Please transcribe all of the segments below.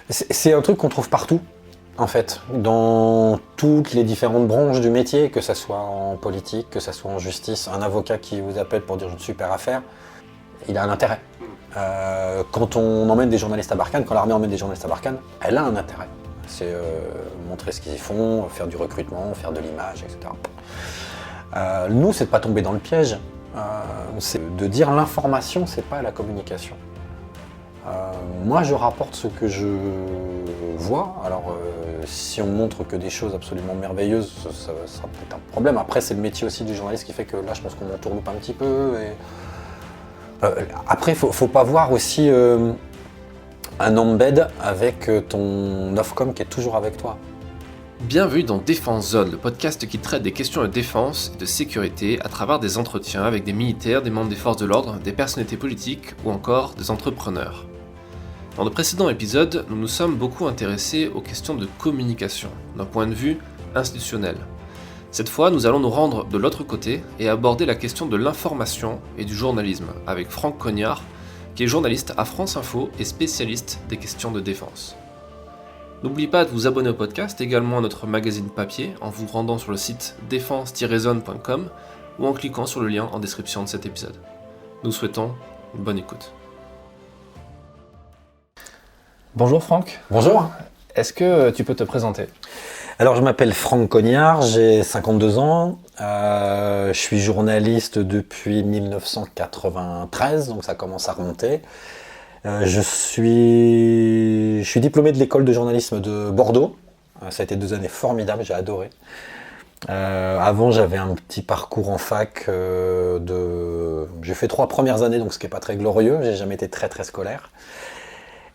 C'est un truc qu'on trouve partout, en fait, dans toutes les différentes branches du métier, que ça soit en politique, que ça soit en justice. Un avocat qui vous appelle pour dire une super affaire, il a un intérêt. Quand on emmène des journalistes à Barkhane, quand l'armée emmène des journalistes à Barkhane, elle a un intérêt. C'est montrer ce qu'ils font, faire du recrutement, faire de l'image, etc. Nous, c'est de pas tomber dans le piège. C'est de dire l'information, c'est pas la communication. Moi, je rapporte ce que je vois. Alors, si on montre que des choses absolument merveilleuses, ça sera peut-être un problème. Après, c'est le métier aussi du journaliste qui fait que là, je pense qu'on m'entourloupe un petit peu. Après, faut pas voir aussi un embed avec ton Ofcom qui est toujours avec toi. Bienvenue dans Défense Zone, le podcast qui traite des questions de défense et de sécurité à travers des entretiens avec des militaires, des membres des forces de l'ordre, des personnalités politiques ou encore des entrepreneurs. Dans le précédent épisode, nous nous sommes beaucoup intéressés aux questions de communication, d'un point de vue institutionnel. Cette fois, nous allons nous rendre de l'autre côté et aborder la question de l'information et du journalisme avec Franck Cognard, qui est journaliste à France Info et spécialiste des questions de défense. N'oubliez pas de vous abonner au podcast, également à notre magazine papier, en vous rendant sur le site défense-zone.com ou en cliquant sur le lien en description de cet épisode. Nous souhaitons une bonne écoute. Bonjour Franck. Bonjour. Est-ce que tu peux te présenter ? Alors, je m'appelle Franck Cognard, j'ai 52 ans. Je suis journaliste depuis 1993, donc ça commence à remonter. Je suis diplômé de l'école de journalisme de Bordeaux. Ça a été 2 années formidables, j'ai adoré. Avant, j'avais un petit parcours en fac. J'ai fait 3 premières années, donc ce qui n'est pas très glorieux. J'ai jamais été très scolaire.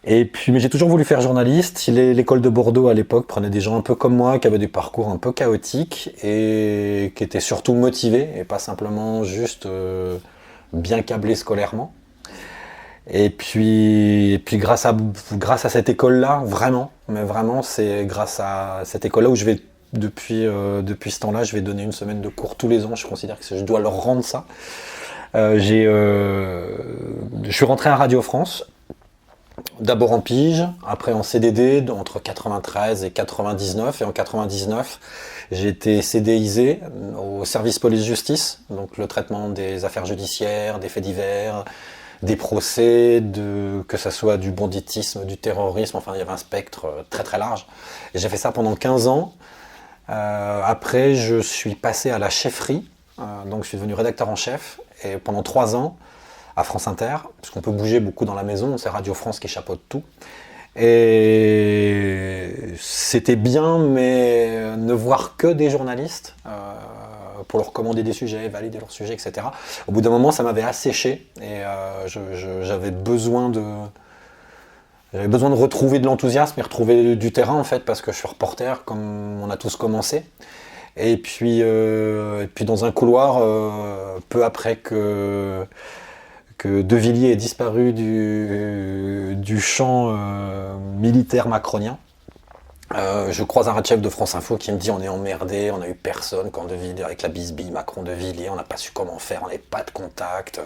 Et puis, mais j'ai toujours voulu faire journaliste. L'école de Bordeaux à l'époque prenait des gens un peu comme moi, qui avaient des parcours un peu chaotiques et qui étaient surtout motivés et pas simplement juste bien câblés scolairement. Et puis grâce à cette école-là, vraiment, c'est grâce à cette école-là où je vais depuis ce temps-là, je vais donner une semaine de cours tous les ans. Je considère que je dois leur rendre ça. Je suis rentré à Radio France. D'abord en pige, après en CDD entre 93 et 99. Et en 99, j'ai été CDIsé au service police-justice, donc le traitement des affaires judiciaires, des faits divers, des procès, que ce soit du banditisme, du terrorisme, enfin il y avait un spectre très large. Et j'ai fait ça pendant 15 ans. Après, je suis passé à la chefferie, donc je suis devenu rédacteur en chef, et pendant 3 ans, à France Inter, parce qu'on peut bouger beaucoup dans la maison, c'est Radio France qui chapeaute tout. Et c'était bien, mais ne voir que des journalistes pour leur commander des sujets, valider leurs sujets, etc. Au bout d'un moment, ça m'avait asséché et j'avais besoin de retrouver de l'enthousiasme et retrouver du terrain, en fait, parce que je suis reporter, comme on a tous commencé. Et puis dans un couloir, peu après que De Villiers est disparu du champ militaire macronien. Je croise un red-chef de France Info qui me dit: on est emmerdé, on n'a eu personne quand De Villiers, avec la bisbille Macron de Villiers, on n'a pas su comment faire, on n'avait pas de contact.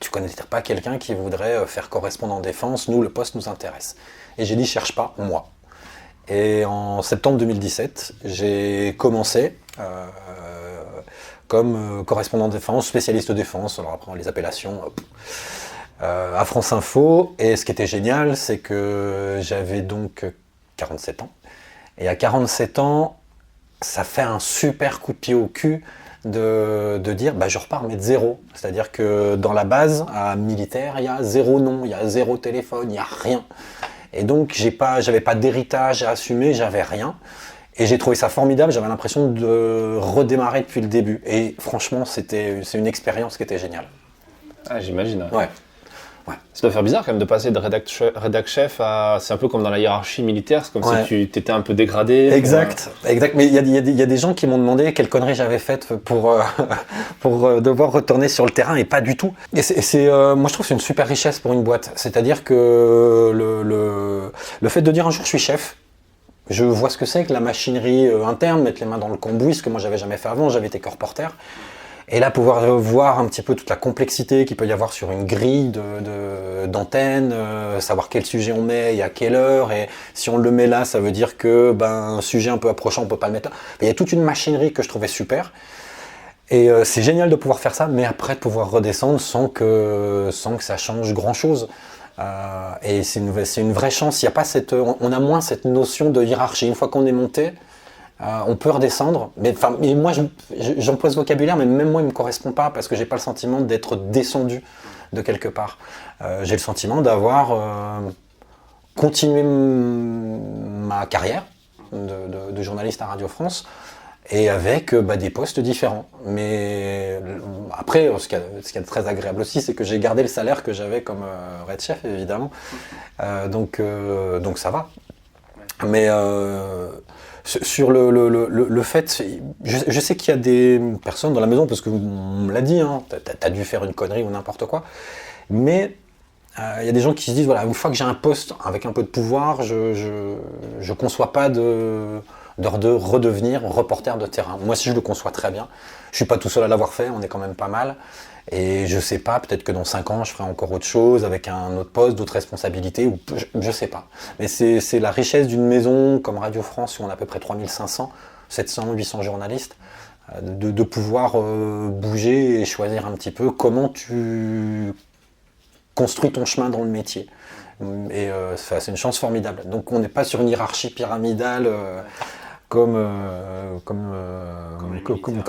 Tu connais peut-être pas quelqu'un qui voudrait faire correspondant en défense, nous le poste nous intéresse. Et j'ai dit: cherche pas, moi. Et en septembre 2017, j'ai commencé comme correspondant défense, spécialiste défense, alors après les appellations, à France Info. Et ce qui était génial, c'est que j'avais donc 47 ans. Et à 47 ans, ça fait un super coup de pied au cul de dire je repars mais de zéro. C'est-à-dire que dans la base à militaire, il y a 0 nom, il y a 0 téléphone, il n'y a rien. Et donc j'avais pas d'héritage à assumer, j'avais rien. Et j'ai trouvé ça formidable, j'avais l'impression de redémarrer depuis le début. Et franchement, c'est une expérience qui était géniale. Ah, j'imagine. Ouais. Ça doit faire bizarre quand même de passer de rédac chef à... C'est un peu comme dans la hiérarchie militaire, c'est comme si tu étais un peu dégradé. Exact. Mais il y a des gens qui m'ont demandé quelle connerie j'avais faite pour devoir retourner sur le terrain, et pas du tout. Et moi je trouve que c'est une super richesse pour une boîte. C'est-à-dire que le fait de dire un jour je suis chef, je vois ce que c'est que la machinerie interne, mettre les mains dans le cambouis, ce que moi j'avais jamais fait avant, j'avais été que reporter. Et là, pouvoir voir un petit peu toute la complexité qu'il peut y avoir sur une grille d'antenne, savoir quel sujet on met et à quelle heure, et si on le met là, ça veut dire que un sujet un peu approchant, on peut pas le mettre là. Il y a toute une machinerie que je trouvais super. Et c'est génial de pouvoir faire ça, mais après de pouvoir redescendre sans que ça change grand-chose. Et c'est une vraie chance. Il y a pas on a moins cette notion de hiérarchie. Une fois qu'on est monté, on peut redescendre. Mais moi, j'emploie ce vocabulaire, mais même moi, il me correspond pas parce que j'ai pas le sentiment d'être descendu de quelque part. J'ai le sentiment d'avoir continué ma carrière de journaliste à Radio France. Et avec des postes différents. Mais après, ce qui est très agréable aussi, c'est que j'ai gardé le salaire que j'avais comme Red Chef, évidemment. Donc ça va. Mais sur le fait, je sais qu'il y a des personnes dans la maison, parce qu'on me l'a dit, hein, t'as dû faire une connerie ou n'importe quoi. Mais il y a des gens qui se disent, voilà, une fois que j'ai un poste avec un peu de pouvoir, je conçois pas de redevenir reporter de terrain. Moi, si je le conçois très bien, je suis pas tout seul à l'avoir fait, on est quand même pas mal. Et je sais pas, peut-être que dans 5 ans, je ferai encore autre chose, avec un autre poste, d'autres responsabilités, ou je sais pas. Mais c'est la richesse d'une maison comme Radio France, où on a à peu près 3500, 700, 800 journalistes, de pouvoir bouger et choisir un petit peu comment tu construis ton chemin dans le métier. Et c'est une chance formidable. Donc on n'est pas sur une hiérarchie pyramidale comme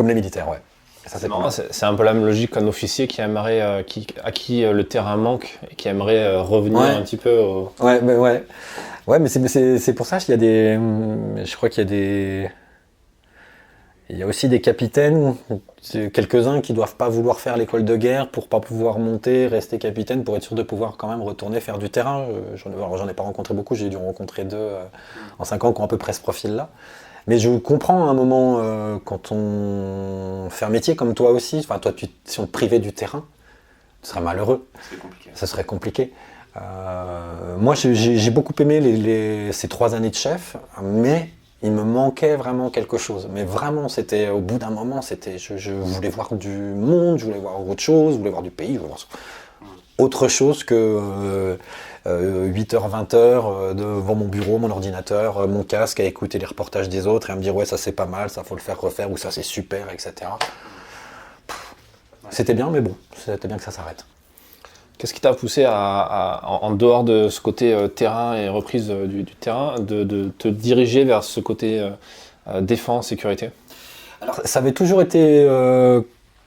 les militaires, ouais. Ça, c'est un peu la même logique qu'un officier qui aimerait, à qui le terrain manque et qui aimerait revenir un petit peu au... Ouais, mais c'est pour ça qu'il y a des... Je crois qu'il y a des... Il y a aussi des capitaines, quelques-uns qui doivent pas vouloir faire l'école de guerre pour pas pouvoir monter, rester capitaine, pour être sûr de pouvoir quand même retourner faire du terrain. J'en ai pas rencontré beaucoup, j'ai dû en rencontrer 2 en 5 ans qui ont à peu près ce profil-là. Mais je comprends à un moment, quand on fait un métier comme toi aussi, enfin toi, si on te privait du terrain, tu serais malheureux. Ça serait compliqué. Moi, j'ai beaucoup aimé ces 3 années de chef, mais il me manquait vraiment quelque chose. Mais vraiment, c'était au bout d'un moment, je voulais voir du monde, je voulais voir autre chose, je voulais voir du pays, je voulais voir autre chose que 8h, 20h devant mon bureau, mon ordinateur, mon casque, à écouter les reportages des autres et à me dire ouais, ça c'est pas mal, ça faut le faire refaire, ou ça c'est super, etc. C'était bien, mais bon, c'était bien que ça s'arrête. Qu'est-ce qui t'a poussé en dehors de ce côté terrain et reprise du terrain, de te diriger vers ce côté défense, sécurité ? Alors, ça avait toujours été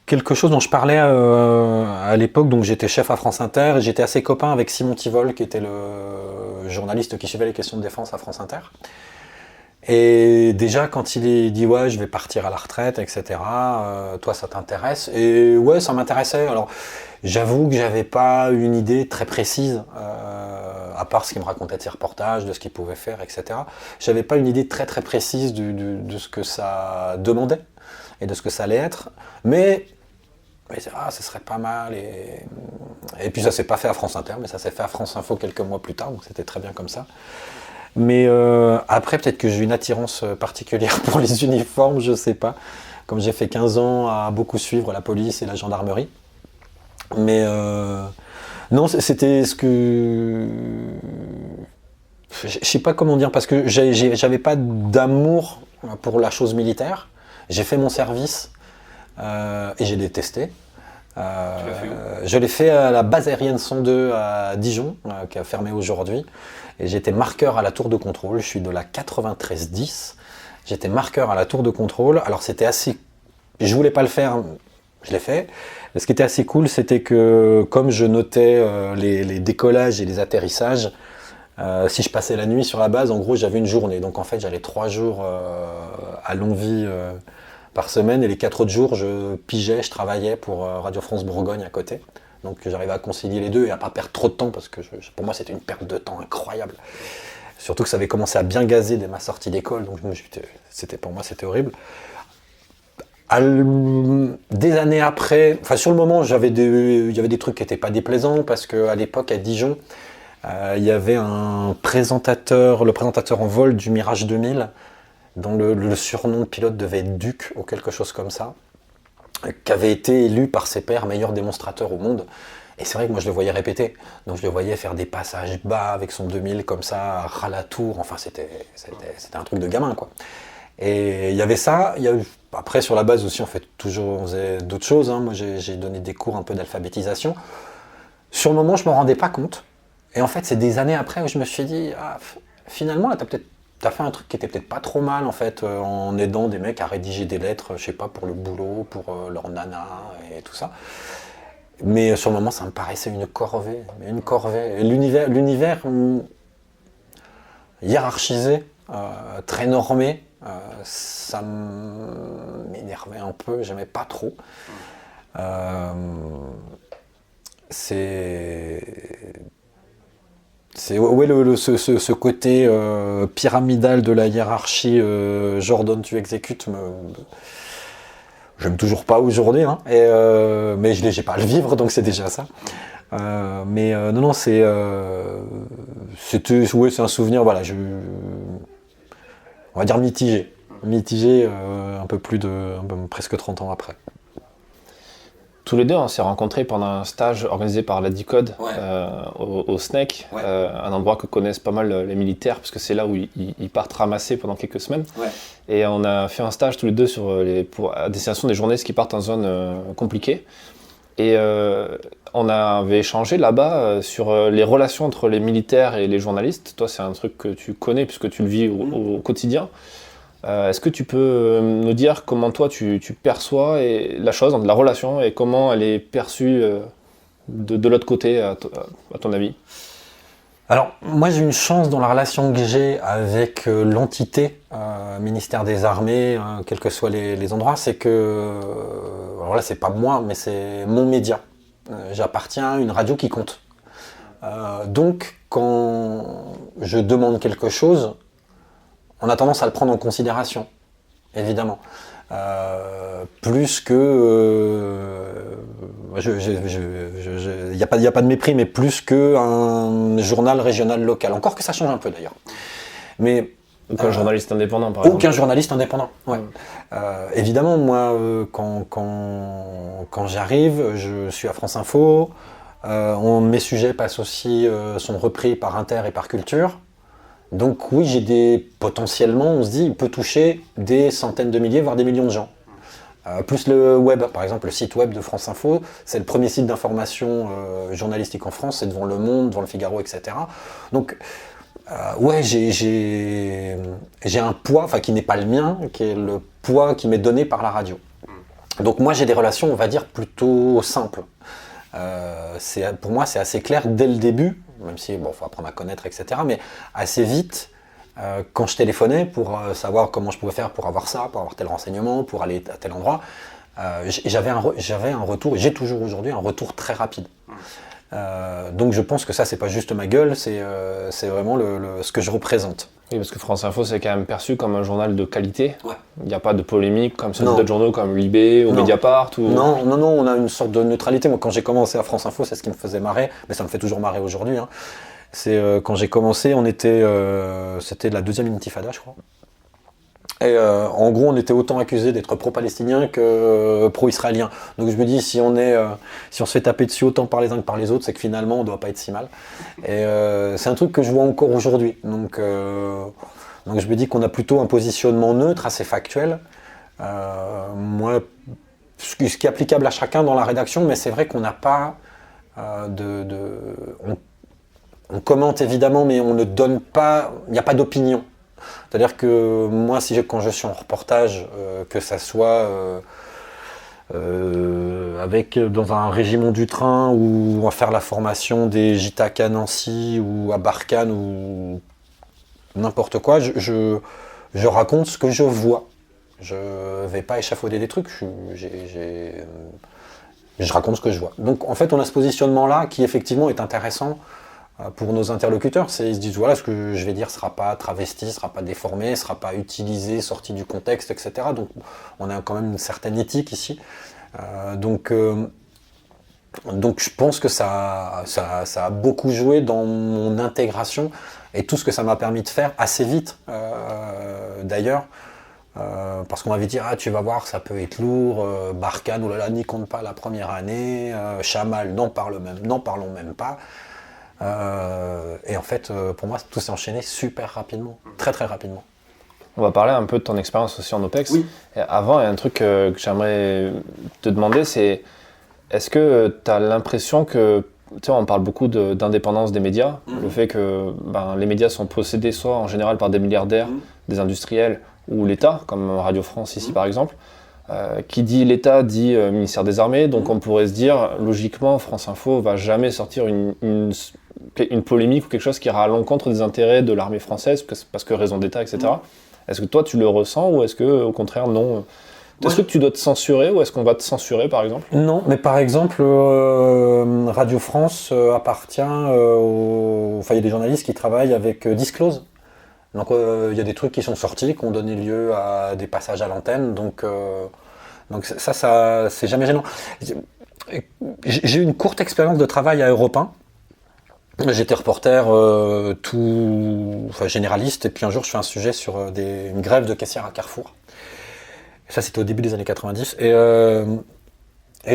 quelque chose dont je parlais à l'époque. Donc j'étais chef à France Inter et j'étais assez copain avec Simon Tivol, qui était le journaliste qui suivait les questions de défense à France Inter. Et déjà, quand il est dit ouais, je vais partir à la retraite, etc. Toi, ça t'intéresse ? Et ouais, ça m'intéressait. Alors, j'avoue que j'avais pas une idée très précise, à part ce qu'il me racontait de ses reportages, de ce qu'il pouvait faire, etc. J'avais pas une idée très très précise de ce que ça demandait et de ce que ça allait être. Mais ce serait pas mal. Et puis ça s'est pas fait à France Inter, mais ça s'est fait à France Info quelques mois plus tard, donc c'était très bien comme ça. Mais après, peut-être que j'ai une attirance particulière pour les uniformes, je sais pas. Comme j'ai fait 15 ans à beaucoup suivre la police et la gendarmerie. Mais non, c'était ce que... Je sais pas comment dire, parce que j'avais pas d'amour pour la chose militaire. J'ai fait mon service et j'ai détesté. Je l'ai fait à la base aérienne 102 à Dijon, qui a fermé aujourd'hui. Et j'étais marqueur à la tour de contrôle. Je suis de la 93-10. J'étais marqueur à la tour de contrôle. Alors c'était assez... Je voulais pas le faire, je l'ai fait. Mais ce qui était assez cool, c'était que comme je notais les décollages et les atterrissages, si je passais la nuit sur la base, en gros j'avais une journée. Donc en fait j'allais 3 jours à Longwy par semaine, et les 4 autres jours je pigeais, je travaillais pour Radio France Bourgogne à côté. Donc j'arrivais à concilier les deux et à pas perdre trop de temps, parce que pour moi c'était une perte de temps incroyable. Surtout que ça avait commencé à bien gazer dès ma sortie d'école, donc pour moi c'était horrible. Des années après, enfin sur le moment, il y avait des trucs qui n'étaient pas déplaisants, parce qu'à l'époque à Dijon, il y avait le présentateur en vol du Mirage 2000, dont le surnom de pilote devait être Duc ou quelque chose comme ça. qui avait été élu par ses pairs meilleur démonstrateur au monde. Et c'est vrai que moi je le voyais répéter. Donc je le voyais faire des passages bas avec son 2000 comme ça, ras la tour. Enfin c'était un truc de gamin quoi. Et il y avait ça. Après sur la base aussi on faisait d'autres choses. Hein. Moi j'ai donné des cours un peu d'alphabétisation. Sur le moment je me rendais pas compte. Et en fait c'est des années après où je me suis dit finalement là t'as fait un truc qui était peut-être pas trop mal en fait, en aidant des mecs à rédiger des lettres, je sais pas, pour le boulot, pour leur nana et tout ça. Mais sur le moment, ça me paraissait une corvée. Et l'univers hiérarchisé, très normé, ça m'énervait un peu, j'aimais pas trop. Ce côté pyramidal de la hiérarchie, j'ordonne, tu exécutes, j'aime toujours pas aujourd'hui, hein, mais j'ai pas à le vivre, donc c'est déjà ça. Non, c'est un souvenir, voilà, on va dire mitigé, presque 30 ans après. Tous les deux, on s'est rencontrés pendant un stage organisé par la DICODE au SNEC, un endroit que connaissent pas mal les militaires, parce que c'est là où ils partent ramasser pendant quelques semaines. Ouais. Et on a fait un stage tous les deux à destination des journalistes qui partent en zone compliquée. Et on avait échangé là-bas sur les relations entre les militaires et les journalistes. Toi, c'est un truc que tu connais puisque tu le vis au quotidien. Est-ce que tu peux nous dire comment toi tu perçois la chose, la relation, et comment elle est perçue de l'autre côté, à ton avis? Alors, moi j'ai une chance dans la relation que j'ai avec l'entité ministère des Armées, quels que soient les endroits, c'est que, alors là c'est pas moi, mais c'est mon média. J'appartiens à une radio qui compte. Donc, quand je demande quelque chose, on a tendance à le prendre en considération, évidemment. Plus que... Il n'y a pas de mépris, mais plus qu'un journal régional local. Encore que ça change un peu d'ailleurs. Mais, aucun journaliste indépendant, par exemple. Aucun journaliste indépendant, ouais. Évidemment, moi, quand j'arrive, je suis à France Info. Mes sujets sont repris par Inter et par Culture. Donc oui, potentiellement, on se dit, il peut toucher des centaines de milliers, voire des millions de gens. Plus le web, par exemple, le site web de France Info, c'est le premier site d'information journalistique en France, c'est devant Le Monde, devant Le Figaro, etc. Donc, j'ai un poids, qui n'est pas le mien, qui est le poids qui m'est donné par la radio. Donc moi, j'ai des relations, on va dire, plutôt simples. Pour moi, c'est assez clair dès le début, même si faut apprendre à connaître, etc. Mais assez vite, quand je téléphonais pour savoir comment je pouvais faire pour avoir ça, pour avoir tel renseignement, pour aller à tel endroit, j'avais un retour, et j'ai toujours aujourd'hui un retour très rapide. Donc je pense que ça, c'est pas juste ma gueule, c'est vraiment ce que je représente. Oui, parce que France Info, c'est quand même perçu comme un journal de qualité. Ouais. Il n'y a pas de polémique comme ceux d'autres journaux comme Libé ou Mediapart. Non, on a une sorte de neutralité. Moi, quand j'ai commencé à France Info, c'est ce qui me faisait marrer, mais ça me fait toujours marrer aujourd'hui. Hein. C'est quand j'ai commencé, c'était la deuxième intifada, je crois. Et en gros, on était autant accusés d'être pro-palestinien que pro-israélien. Donc je me dis, si on se fait taper dessus autant par les uns que par les autres, c'est que finalement, on ne doit pas être si mal. Et c'est un truc que je vois encore aujourd'hui. Donc je me dis qu'on a plutôt un positionnement neutre, assez factuel. Moi, ce qui est applicable à chacun dans la rédaction, mais c'est vrai qu'on n'a pas on commente évidemment, mais on ne donne pas, il n'y a pas d'opinion. C'est-à-dire que moi, quand je suis en reportage, que ça soit dans un régiment du train ou à faire la formation des JTAC à Nancy ou à Barkhane ou n'importe quoi, je raconte ce que je vois. Je vais pas échafauder des trucs, je raconte ce que je vois. Donc en fait, on a ce positionnement-là qui effectivement est intéressant pour nos interlocuteurs. Ils se disent, voilà, ce que je vais dire ne sera pas travesti, ne sera pas déformé, ne sera pas utilisé, sorti du contexte, etc. Donc on a quand même une certaine éthique ici. Donc je pense que ça a beaucoup joué dans mon intégration et tout ce que ça m'a permis de faire assez vite, d'ailleurs. Parce qu'on m'avait dit, tu vas voir, ça peut être lourd, Barkhane, oulala, n'y compte pas la première année, Chamal, n'en parlons même pas. Et en fait, pour moi, tout s'est enchaîné super rapidement, très très rapidement. On va parler un peu de ton expérience aussi en OPEX. Oui. Et avant, il y a un truc que j'aimerais te demander, c'est est-ce que tu as l'impression que, tu sais, on parle beaucoup d'indépendance des médias, le fait que les médias sont possédés soit en général par des milliardaires, des industriels ou l'État, comme Radio France ici par exemple. Qui dit l'État dit ministère des Armées, donc on pourrait se dire, logiquement, France Info va jamais sortir une polémique ou quelque chose qui ira à l'encontre des intérêts de l'armée française, parce que raison d'État, etc. Est-ce que toi tu le ressens ou est-ce que au contraire non? Est-ce que tu dois te censurer ou est-ce qu'on va te censurer par exemple? Non, mais par exemple, Radio France appartient il y a des journalistes qui travaillent avec Disclose. Donc il y a des trucs qui sont sortis, qui ont donné lieu à des passages à l'antenne, donc ça c'est jamais gênant. J'ai eu une courte expérience de travail à Europe 1. J'étais reporter généraliste, et puis un jour je fais un sujet sur une grève de caissières à Carrefour. Ça c'était au début des années 90, et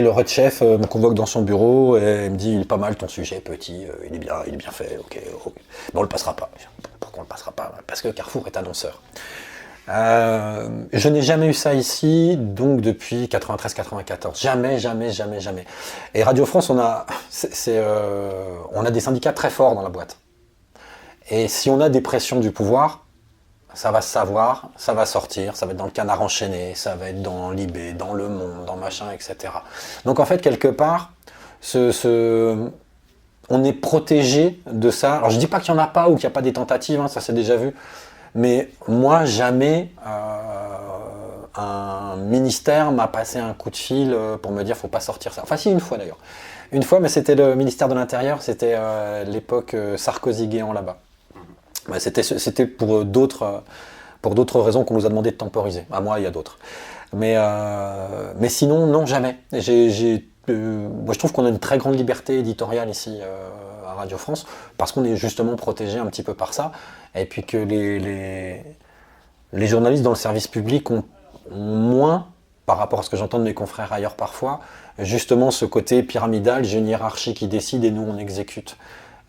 le red chef me convoque dans son bureau et me dit, il est pas mal ton sujet, petit, il est bien fait, ok. Mais on le passera pas. Pourquoi on le passera pas? Parce que Carrefour est annonceur. Je n'ai jamais eu ça ici, donc depuis 93-94. Jamais. Et Radio France, on a des syndicats très forts dans la boîte. Et si on a des pressions du pouvoir, ça va se savoir, ça va sortir, ça va être dans le Canard enchaîné, ça va être dans Libé, dans Le Monde, dans machin, etc. Donc en fait, quelque part, on est protégé de ça. Alors je dis pas qu'il n'y en a pas ou qu'il n'y a pas des tentatives, ça c'est déjà vu. Mais moi, jamais un ministère m'a passé un coup de fil pour me dire faut pas sortir ça. Enfin si, une fois d'ailleurs. Une fois, mais c'était le ministère de l'Intérieur, c'était l'époque Sarkozy-Guéant là-bas. C'était pour d'autres raisons qu'on nous a demandé de temporiser. À moi, il y a d'autres. Mais sinon, non, jamais. Moi, je trouve qu'on a une très grande liberté éditoriale ici à Radio France, parce qu'on est justement protégé un petit peu par ça, et puis que les journalistes dans le service public ont moins, par rapport à ce que j'entends de mes confrères ailleurs parfois, justement ce côté pyramidal, j'ai une hiérarchie qui décide et nous on exécute.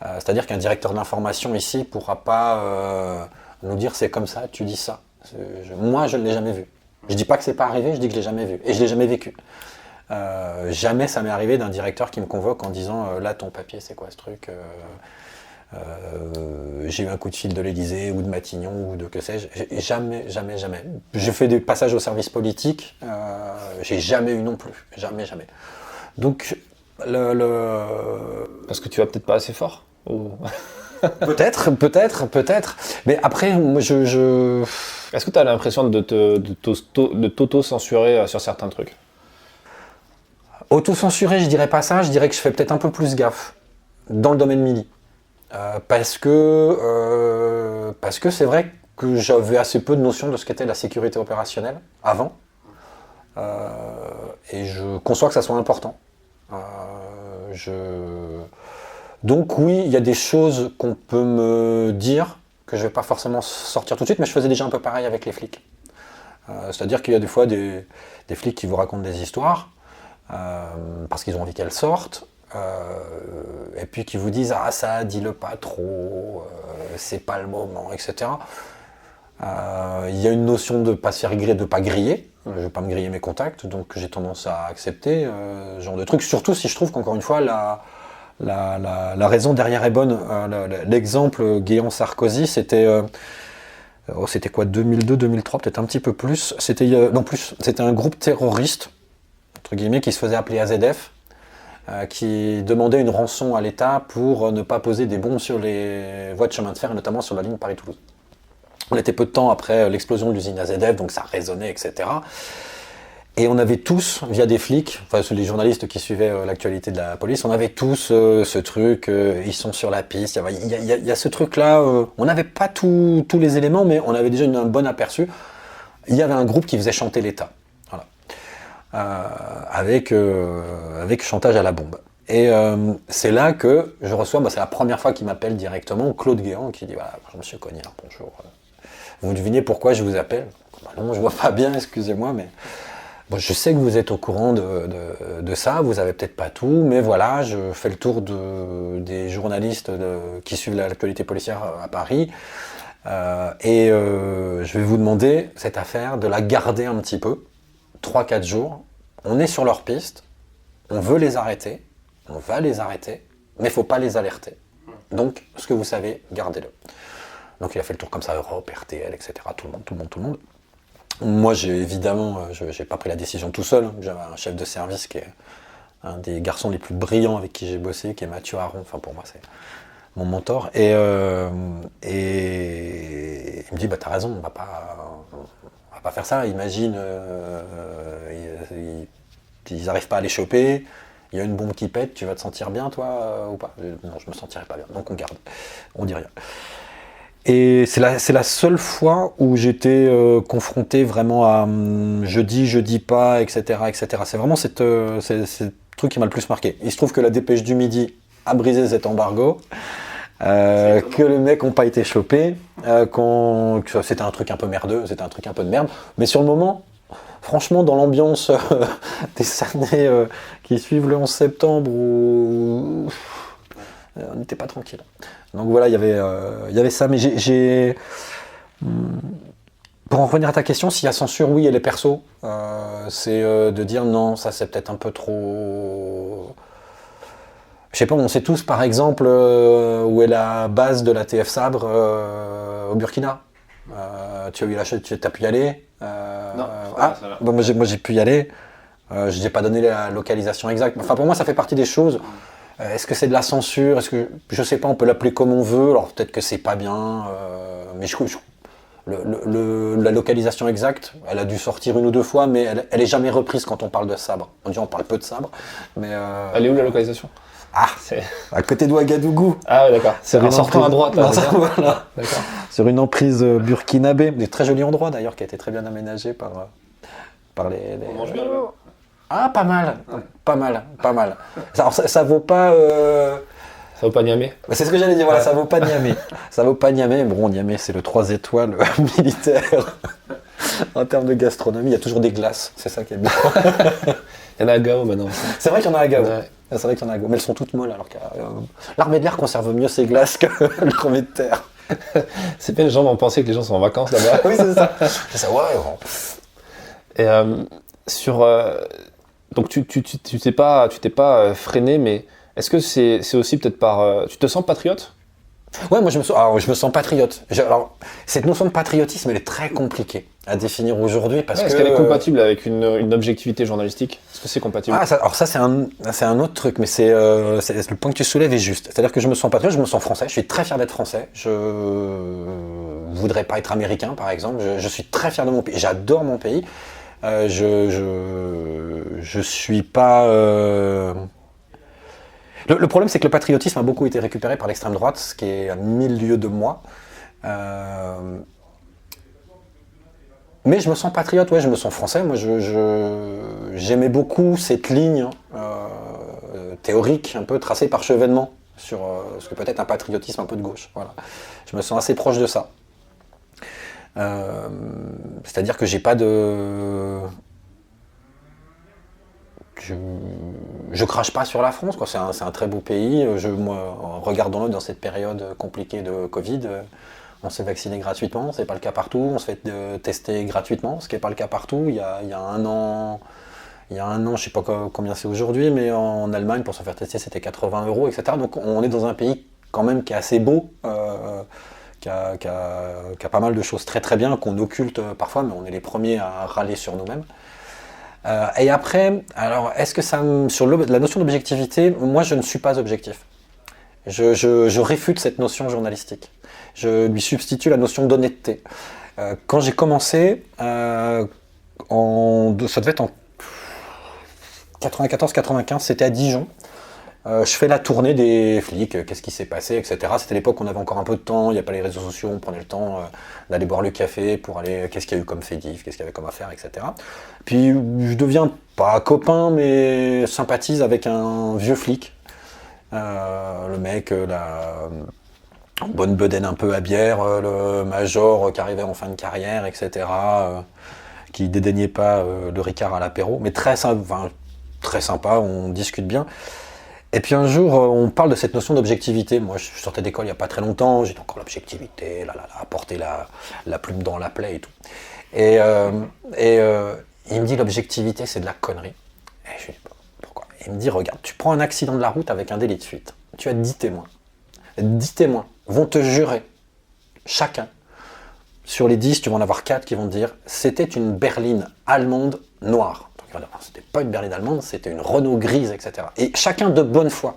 C'est-à-dire qu'un directeur d'information ici ne pourra pas nous dire c'est comme ça, tu dis ça. Moi, je ne l'ai jamais vu. Je ne dis pas que c'est pas arrivé, je dis que je ne l'ai jamais vu. Et je ne l'ai jamais vécu. Jamais ça m'est arrivé d'un directeur qui me convoque en disant là, ton papier, c'est quoi ce truc j'ai eu un coup de fil de l'Élysée ou de Matignon ou de que sais-je. Jamais. J'ai fait des passages au service politique, j'ai jamais eu non plus. Jamais. Donc, Parce que tu vas peut-être pas assez fort ou... Peut-être. Mais après, moi, Est-ce que tu as l'impression de t'auto-censurer sur certains trucs? Auto-censurer, je dirais pas ça. Je dirais que je fais peut-être un peu plus gaffe dans le domaine mili. Parce que c'est vrai que j'avais assez peu de notion de ce qu'était la sécurité opérationnelle avant. Et je conçois que ça soit important. Donc oui, il y a des choses qu'on peut me dire que je ne vais pas forcément sortir tout de suite, mais je faisais déjà un peu pareil avec les flics. C'est-à-dire qu'il y a des fois des flics qui vous racontent des histoires parce qu'ils ont envie qu'elles sortent, et puis qui vous disent « Ah ça, dis-le pas trop, c'est pas le moment, etc. » Il y a une notion de ne pas se faire griller, de ne pas griller. Je ne vais pas me griller mes contacts, donc j'ai tendance à accepter ce genre de truc, surtout si je trouve qu'encore une fois, la raison derrière est bonne. L'exemple Guéant-Sarkozy, c'était quoi, 2002, 2003, peut-être un petit peu plus. C'était un groupe terroriste, entre guillemets, qui se faisait appeler AZF, qui demandait une rançon à l'État pour ne pas poser des bombes sur les voies de chemin de fer, et notamment sur la ligne Paris-Toulouse. On était peu de temps après l'explosion de l'usine AZF, donc ça résonnait, etc. Et on avait tous, via des flics, enfin les journalistes qui suivaient l'actualité de la police, on avait tous ce truc, ils sont sur la piste, il y a ce truc-là, on n'avait pas tous les éléments, mais on avait déjà un bon aperçu. Il y avait un groupe qui faisait chanter l'État, voilà. Avec chantage à la bombe. Et c'est là que je reçois, c'est la première fois qu'il m'appelle directement, Claude Guéant, qui dit voilà, « Monsieur Cognard, bonjour. Vous devinez pourquoi je vous appelle? Bah non, je vois pas bien, excusez-moi, mais bon, je sais que vous êtes au courant de ça, vous avez peut-être pas tout, mais voilà, je fais le tour des journalistes qui suivent l'actualité policière à Paris, je vais vous demander cette affaire de la garder un petit peu, 3-4 jours. On est sur leur piste, on veut les arrêter, on va les arrêter, mais il ne faut pas les alerter. Donc, ce que vous savez, gardez-le. Donc il a fait le tour comme ça, Europe, RTL, etc., tout le monde. Moi, évidemment, je n'ai pas pris la décision tout seul. J'avais un chef de service qui est un des garçons les plus brillants avec qui j'ai bossé, qui est Mathieu Aron. Enfin, pour moi, c'est mon mentor. Et il me dit, bah, t'as raison, on va pas faire ça. Imagine, ils n'arrivent pas à les choper. Il y a une bombe qui pète, tu vas te sentir bien, toi, ou pas? Non, je me sentirais pas bien. Donc on garde, on dit rien. Et c'est la seule fois où j'étais confronté vraiment à je dis pas, etc., etc. C'est vraiment c'est le truc qui m'a le plus marqué. Il se trouve que la Dépêche du Midi a brisé cet embargo, que les mecs n'ont pas été chopés, que c'était un truc un peu merdeux, c'était un truc un peu de merde. Mais sur le moment, franchement, dans l'ambiance des années qui suivent le 11 septembre, on n'était pas tranquille. Donc voilà, il y avait ça, mais pour en revenir à ta question, s'il y a censure, oui, elle est perso. C'est de dire non, ça c'est peut-être un peu trop... Je sais pas, on sait tous par exemple où est la base de la TF Sabre au Burkina. Tu as pu y aller? Non. Bon, moi j'ai pu y aller. Je n'ai pas donné la localisation exacte. Enfin, pour moi, ça fait partie des choses. Est-ce que c'est de la censure? Est-ce que, je sais pas, on peut l'appeler comme on veut. Alors peut-être que c'est pas bien, mais la localisation exacte, elle a dû sortir 1 ou 2 fois, mais elle est jamais reprise quand on parle de sabre. On parle peu de sabre, mais. Elle est où la localisation? C'est à côté de Ouagadougou. Ah ouais, d'accord. C'est en sortant à droite là. Voilà. D'accord. Sur une emprise burkinabé, des très joli endroit d'ailleurs, qui a été très bien aménagé par les. On mange bien. Ah, pas mal. Alors, ça vaut pas. Ça vaut pas Niamey? C'est ce que j'allais dire, voilà, ça vaut pas Niamey. Ça vaut pas Niamey. Bon, Niamey, c'est le 3 étoiles militaire. En termes de gastronomie, il y a toujours des glaces, c'est ça qui est bien. Il y en a à Gao maintenant. C'est vrai qu'il y en a à Gao. Ouais. C'est vrai qu'il y en a à Gao, mais elles sont toutes molles, alors que l'armée de l'air conserve mieux ses glaces que l'armée de terre. C'est bien, les gens vont penser que les gens sont en vacances là-bas. Oui, c'est ça. C'est ça, ouais. Bon. Et donc tu t'es pas freiné, mais est-ce que c'est aussi peut-être par... tu te sens patriote? Ouais, moi je me sens patriote. Alors, cette notion de patriotisme, elle est très compliquée à définir aujourd'hui parce que... Est-ce qu'elle est compatible avec une objectivité journalistique? Est-ce que c'est compatible? Alors ça, c'est un autre truc, mais c'est le point que tu soulèves est juste. C'est-à-dire que je me ssens patriote, je me sens français, je suis très fier d'être français. Je voudrais pas être américain, par exemple. Je suis très fier de mon pays, j'adore mon pays. Je suis pas... Le problème, c'est que le patriotisme a beaucoup été récupéré par l'extrême droite, ce qui est à 1000 lieues de moi. Mais je me sens patriote, ouais, je me sens français. Moi, j'aimais beaucoup cette ligne théorique, un peu tracée par Chevènement, sur ce que peut être un patriotisme un peu de gauche. Voilà. Je me sens assez proche de ça. C'est-à-dire que j'ai pas de... Je crache pas sur la France, quoi. C'est un très beau pays. Regardons-le dans cette période compliquée de Covid. On s'est vacciné gratuitement, c'est pas le cas partout. On se fait tester gratuitement, ce qui n'est pas le cas partout. Il y a un an, je sais pas combien c'est aujourd'hui, mais en Allemagne, pour se faire tester, c'était 80 €, etc. Donc on est dans un pays quand même qui est assez beau, qui a pas mal de choses très très bien, qu'on occulte parfois, mais on est les premiers à râler sur nous-mêmes. Et après, alors, est-ce que sur la notion d'objectivité, moi je ne suis pas objectif. Je réfute cette notion journalistique. Je lui substitue la notion d'honnêteté. Quand j'ai commencé, ça devait être en 94-95, c'était à Dijon. Je fais la tournée des flics, qu'est-ce qui s'est passé, etc. C'était l'époque où on avait encore un peu de temps, il n'y a pas les réseaux sociaux, on prenait le temps d'aller boire le café pour aller, qu'est-ce qu'il y a eu comme fait diff, qu'est-ce qu'il y avait comme affaire, etc. Puis je deviens pas copain, mais sympathise avec un vieux flic. Le mec, bonne bedaine un peu à bière, le major qui arrivait en fin de carrière, etc., qui dédaignait pas le Ricard à l'apéro, mais très sympa, on discute bien. Et puis un jour, on parle de cette notion d'objectivité. Moi, je sortais d'école il n'y a pas très longtemps, j'étais encore l'objectivité, à porter la plume dans la plaie et tout. Et il me dit l'objectivité, c'est de la connerie. Et je lui dis pourquoi ? Il me dit regarde, tu prends un accident de la route avec un délit de fuite. Tu as 10 témoins. 10 témoins vont te jurer, chacun, sur les 10, tu vas en avoir 4 qui vont te dire c'était une berline allemande noire. Donc, c'était pas une berline allemande, c'était une Renault grise, etc. Et chacun de bonne foi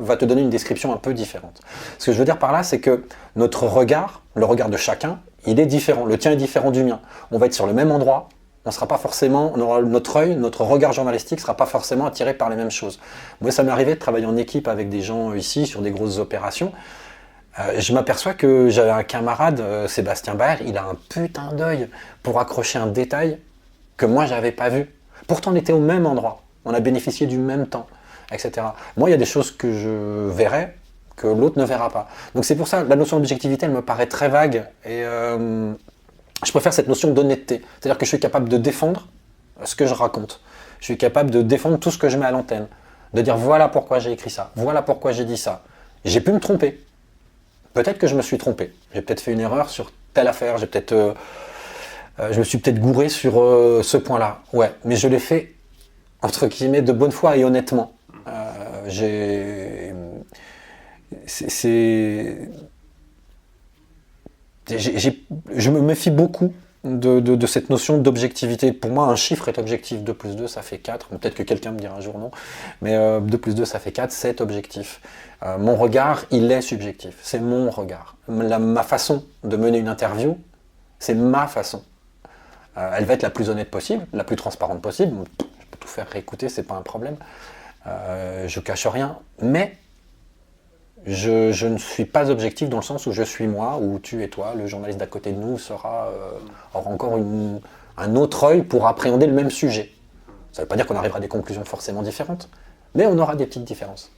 va te donner une description un peu différente. Ce que je veux dire par là, c'est que notre regard, le regard de chacun, il est différent. Le tien est différent du mien. On va être sur le même endroit, on sera pas forcément, notre œil, notre regard journalistique sera pas forcément attiré par les mêmes choses. Moi, ça m'est arrivé de travailler en équipe avec des gens ici sur des grosses opérations. Je m'aperçois que j'avais un camarade, Sébastien Baer, il a un putain d'œil pour accrocher un détail que moi j'avais pas vu. Pourtant on était au même endroit, on a bénéficié du même temps, etc. Moi il y a des choses que je verrai que l'autre ne verra pas. Donc c'est pour ça, la notion d'objectivité elle me paraît très vague et je préfère cette notion d'honnêteté. C'est-à-dire que je suis capable de défendre ce que je raconte. Je suis capable de défendre tout ce que je mets à l'antenne. De dire voilà pourquoi j'ai écrit ça, voilà pourquoi j'ai dit ça. J'ai pu me tromper. Peut-être que je me suis trompé. J'ai peut-être fait une erreur sur telle affaire. Je me suis peut-être gouré sur ce point-là. Ouais, mais je l'ai fait entre guillemets de bonne foi et honnêtement. Je me méfie beaucoup de cette notion d'objectivité. Pour moi, un chiffre est objectif. 2 plus 2, ça fait 4. Peut-être que quelqu'un me dira un jour non. Mais 2 plus 2, ça fait 4, c'est objectif. Mon regard, il est subjectif. C'est mon regard. Ma façon de mener une interview, c'est ma façon. Elle va être la plus honnête possible, la plus transparente possible. Je peux tout faire réécouter, c'est pas un problème. Je cache rien. Mais je ne suis pas objectif dans le sens où je suis moi, ou tu et toi, le journaliste d'à côté de nous aura encore un autre œil pour appréhender le même sujet. Ça ne veut pas dire qu'on arrivera à des conclusions forcément différentes, mais on aura des petites différences.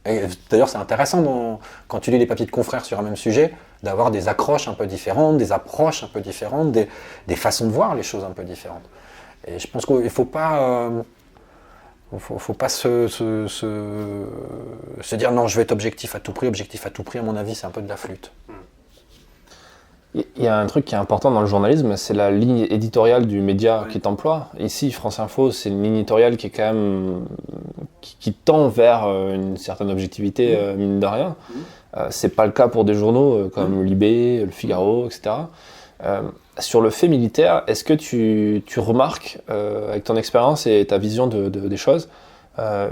Et d'ailleurs, c'est intéressant quand tu lis les papiers de confrères sur un même sujet, d'avoir des accroches un peu différentes, des approches un peu différentes, des façons de voir les choses un peu différentes. Et je pense qu'il ne faut pas... faut pas se dire non, je vais être objectif à tout prix, à mon avis, c'est un peu de la flûte. Il y a un truc qui est important dans le journalisme, c'est la ligne éditoriale du média qui t'emploie. Ici, France Info, c'est une ligne éditoriale qui est quand même qui tend vers une certaine objectivité, mine de rien. C'est pas le cas pour des journaux comme Libé, Le Figaro, etc. Sur le fait militaire, est-ce que tu remarques, avec ton expérience et ta vision des choses,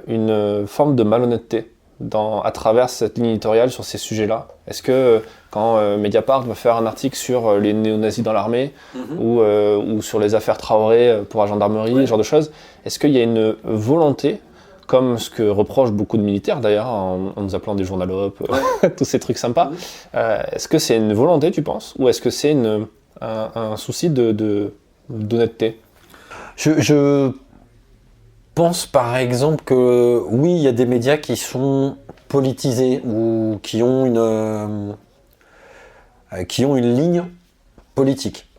une forme de malhonnêteté à travers cette ligne éditoriale sur ces sujets-là? Est-ce que quand Mediapart va faire un article sur les néo-nazis dans l'armée ou sur les affaires Traoré pour la gendarmerie, ce genre de choses, est-ce qu'il y a une volonté, comme ce que reprochent beaucoup de militaires d'ailleurs en nous appelant des journalopes, tous ces trucs sympas, est-ce que c'est une volonté, tu penses, ou est-ce que c'est un souci d'honnêteté? Je pense par exemple que oui, il y a des médias qui sont politisés ou qui ont une ligne politique,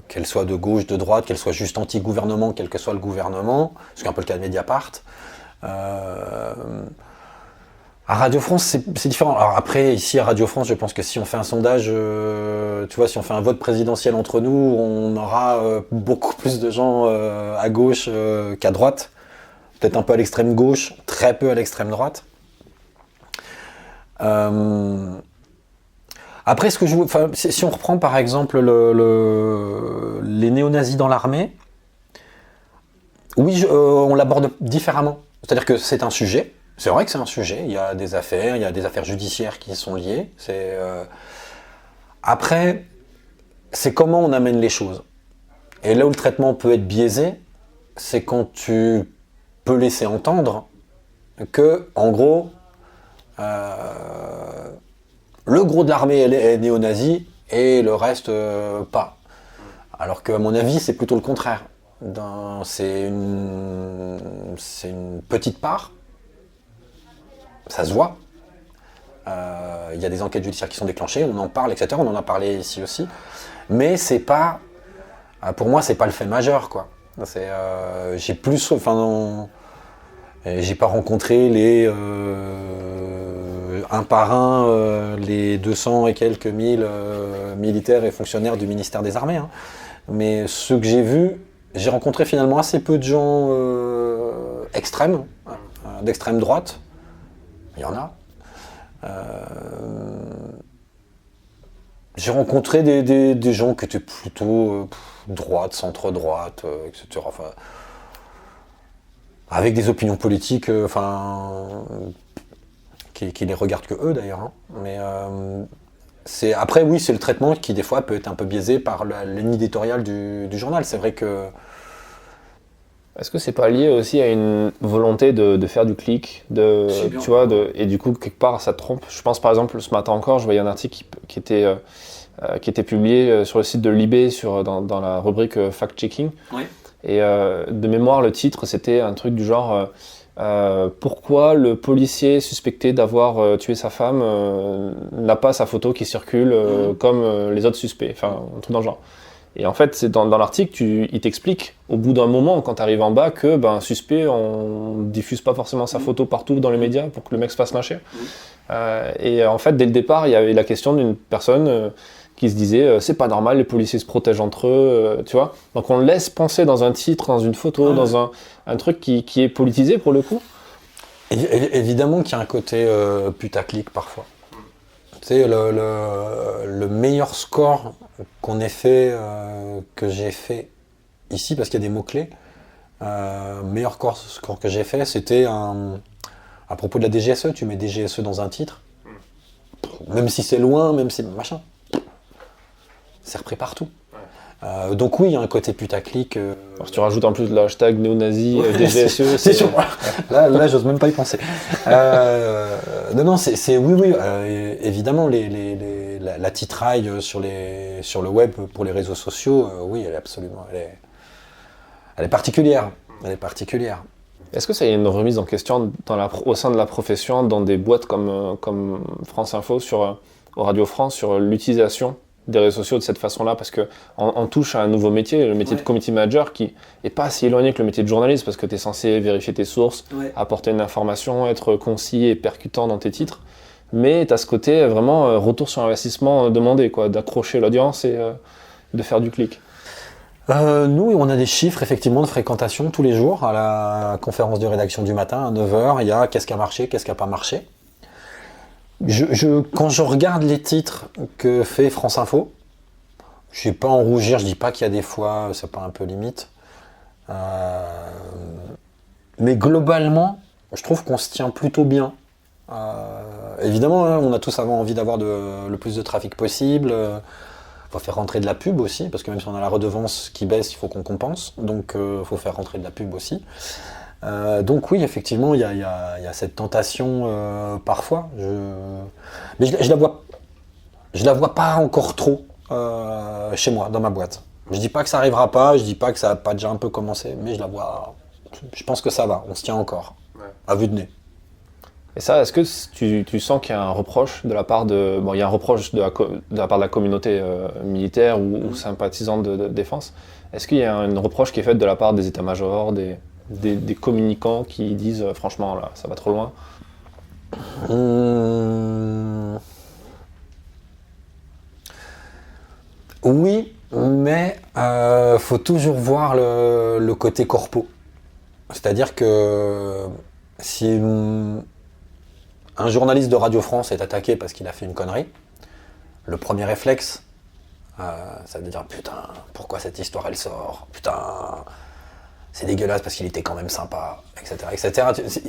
qu'elle soit de gauche, de droite, qu'elle soit juste anti-gouvernement, quel que soit le gouvernement, ce qui est un peu le cas de Mediapart. À Radio France, c'est différent. Alors après, ici à Radio France, je pense que si on fait un sondage, tu vois, si on fait un vote présidentiel entre nous, on aura beaucoup plus de gens à gauche qu'à droite. Peut-être un peu à l'extrême gauche, très peu à l'extrême droite. Après, si on reprend par exemple les néo-nazis dans l'armée, oui, on l'aborde différemment. C'est-à-dire que c'est un sujet. C'est vrai que c'est un sujet, il y a des affaires judiciaires qui y sont liées. Après, c'est comment on amène les choses. Et là où le traitement peut être biaisé, c'est quand tu peux laisser entendre que, en gros, le gros de l'armée est néo-nazi et le reste pas. Alors qu'à mon avis, c'est plutôt le contraire. C'est une petite part. Ça se voit. Il y a des enquêtes judiciaires qui sont déclenchées, on en parle, etc. On en a parlé ici aussi. Mais c'est pas, pour moi, c'est pas le fait majeur, quoi. J'ai plus, j'ai pas rencontré un par un les 200 et quelques mille militaires et fonctionnaires du ministère des Armées. Hein. Mais ceux que j'ai vus, j'ai rencontré finalement assez peu de gens extrêmes, d'extrême droite. Il y en a. J'ai rencontré des gens qui étaient plutôt droite, centre-droite, etc. Enfin, avec des opinions politiques, qui les regardent que eux d'ailleurs. Hein. Mais après, oui, c'est le traitement qui des fois peut être un peu biaisé par la ligne éditoriale du journal. C'est vrai que. Est-ce que c'est pas lié aussi à une volonté de faire du clic, et du coup quelque part ça te trompe. Je pense par exemple ce matin encore, je voyais un article qui était publié sur le site de Libé dans la rubrique fact-checking. Oui. Et de mémoire le titre c'était un truc du genre pourquoi le policier suspecté d'avoir tué sa femme n'a pas sa photo qui circule comme les autres suspects, enfin un truc dans le genre. Et en fait, c'est dans l'article, il t'explique au bout d'un moment, quand tu arrives en bas, que un suspect, on diffuse pas forcément sa photo partout dans les médias pour que le mec se fasse lyncher. Et en fait, dès le départ, il y avait la question d'une personne qui se disait c'est pas normal, les policiers se protègent entre eux, tu vois. Donc on laisse penser dans un titre, dans une photo, dans un truc qui est politisé pour le coup. Évidemment qu'il y a un côté putaclic parfois. Tu sais, le meilleur score qu'on ait fait, que j'ai fait ici, parce qu'il y a des mots-clés, meilleur score que j'ai fait, c'était à propos de la DGSE, tu mets DGSE dans un titre, même si c'est loin, même si machin, c'est repris partout. Donc oui, il y a un côté putaclic. Alors, si tu rajoutes en plus le hashtag néo-nazi DGSE, c'est sûr. Là, j'ose même pas y penser. Non, oui, évidemment, la titraille sur le web pour les réseaux sociaux, oui, elle est absolument, elle est particulière. Elle est particulière. Est-ce que ça y a une remise en question au sein de la profession, dans des boîtes comme France Info, au Radio France, sur l'utilisation des réseaux sociaux de cette façon-là, parce qu'on touche à un nouveau métier, le métier de community manager, qui n'est pas si éloigné que le métier de journaliste, parce que tu es censé vérifier tes sources, apporter une information, être concis et percutant dans tes titres, mais tu as ce côté vraiment retour sur investissement demandé, quoi, d'accrocher l'audience et de faire du clic. Nous, on a des chiffres effectivement de fréquentation tous les jours à la conférence de rédaction du matin à 9h. Il y a qu'est-ce qui a marché, qu'est-ce qui n'a pas marché. Quand je regarde les titres que fait France Info, je ne vais pas en rougir, je dis pas qu'il y a des fois, c'est pas un peu limite. Mais globalement, je trouve qu'on se tient plutôt bien. Évidemment, hein, on a tous envie d'avoir le plus de trafic possible. Faut faire rentrer de la pub aussi, parce que même si on a la redevance qui baisse, il faut qu'on compense. Donc faut faire rentrer de la pub aussi. Donc oui, effectivement, il y a cette tentation parfois. Mais je la vois pas encore trop chez moi, dans ma boîte. Je dis pas que ça arrivera pas, je dis pas que ça a pas déjà un peu commencé, mais je la vois. Je pense que ça va, on se tient encore, à vue de nez. Et ça, est-ce que tu sens qu'il y a un reproche de la part de... Bon, il y a un reproche de la part de la communauté militaire ou sympathisante de défense. Est-ce qu'il y a une reproche qui est faite de la part des états-majors, des communicants qui disent franchement là ça va trop loin? Oui, mais faut toujours voir le côté corpo. C'est-à-dire que si un journaliste de Radio France est attaqué parce qu'il a fait une connerie, le premier réflexe, ça veut dire putain, pourquoi cette histoire elle sort, putain, c'est dégueulasse parce qu'il était quand même sympa, etc., etc.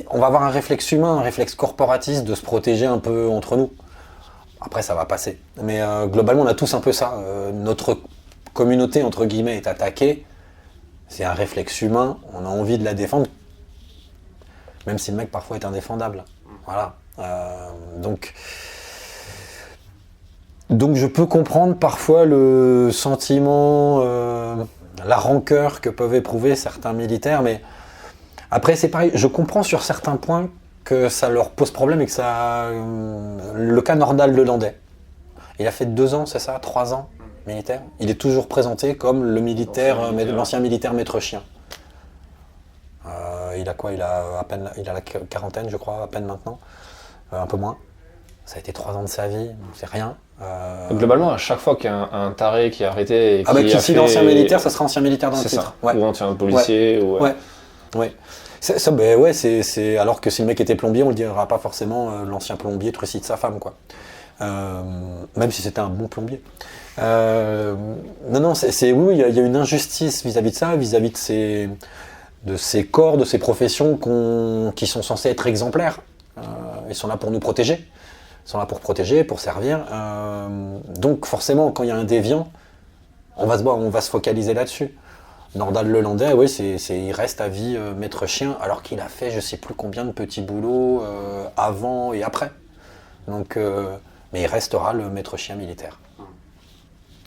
On va avoir un réflexe humain, un réflexe corporatiste de se protéger un peu entre nous. Après, ça va passer. Mais globalement, on a tous un peu ça. Notre communauté, entre guillemets, est attaquée. C'est un réflexe humain. On a envie de la défendre. Même si le mec, parfois, est indéfendable. Voilà. Donc, je peux comprendre parfois le sentiment, la rancœur que peuvent éprouver certains militaires. Mais après, c'est pareil. Je comprends sur certains points que ça leur pose problème et que le cas Nordal-Lelandais. Il a fait 2 ans, c'est ça, 3 ans militaire. Il est toujours présenté comme le militaire, l'ancien militaire maître chien. Il a quoi? Il a la quarantaine, je crois, à peine maintenant, un peu moins. Ça a été 3 ans de sa vie, c'est rien. Globalement, à chaque fois qu'il y a un taré qui est arrêté et qui l'ancien militaire, ça sera ancien militaire dans le titre. Ouais. Ou ancien policier. Ouais. C'est alors que si le mec était plombier, on le dira pas forcément l'ancien plombier trucide sa femme, quoi. Même si c'était un bon plombier. Non, oui, il y a une injustice vis-à-vis de ça, vis-à-vis de ces corps, de ces professions qui sont censés être exemplaires. Ils sont là pour nous protéger. Ils sont là pour protéger, pour servir. Donc forcément, quand il y a un déviant, on va se focaliser là-dessus. Nordal-Lelandais, oui, il reste à vie maître chien, alors qu'il a fait je sais plus combien de petits boulots avant et après. Donc, mais il restera le maître chien militaire.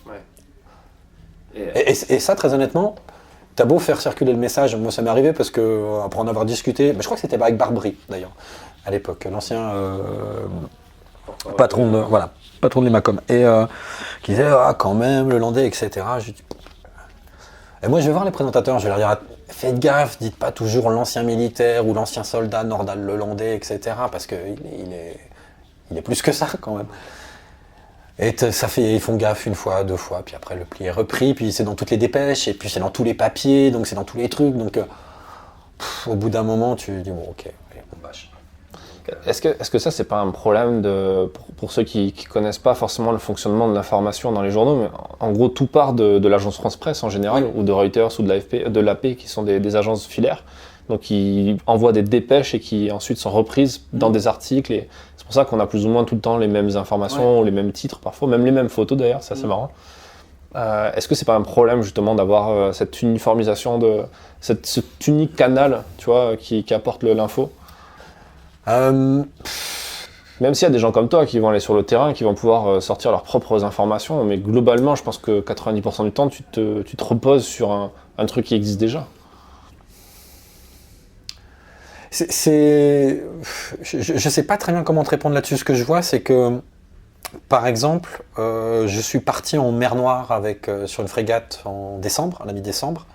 Ouais. Et ça, très honnêtement, t'as beau faire circuler le message, moi ça m'est arrivé parce que, après en avoir discuté, je crois que c'était avec Barbry d'ailleurs, à l'époque, l'ancien patron de l'Emacom, et qui disait quand même, le Landais, etc. Et moi je vais voir les présentateurs, je vais leur dire faites gaffe, dites pas toujours l'ancien militaire ou l'ancien soldat Nordal-Lelandais, etc. parce qu'il est plus que ça quand même. Et ils font gaffe 1 fois, 2 fois, puis après le pli est repris, puis c'est dans toutes les dépêches, et puis c'est dans tous les papiers, donc c'est dans tous les trucs, donc au bout d'un moment tu dis bon ok, allez, on bâche. Est-ce que ça c'est pas un problème pour ceux qui connaissent pas forcément le fonctionnement de l'information dans les journaux, mais en gros tout part de l'agence France-Presse en général, ou de Reuters ou de l'AP qui sont des agences filaires, donc qui envoient des dépêches et qui ensuite sont reprises dans des articles, et c'est pour ça qu'on a plus ou moins tout le temps les mêmes informations, ou les mêmes titres parfois, même les mêmes photos d'ailleurs, c'est assez marrant. Est-ce que c'est pas un problème justement d'avoir cette uniformisation, cet unique canal, tu vois, qui apporte l'info? Même s'il y a des gens comme toi qui vont aller sur le terrain, qui vont pouvoir sortir leurs propres informations, mais globalement, je pense que 90% du temps, tu te reposes sur un truc qui existe déjà. Je sais pas très bien comment te répondre là-dessus. Ce que je vois, c'est que, par exemple, je suis parti en mer Noire sur une frégate à la mi-décembre.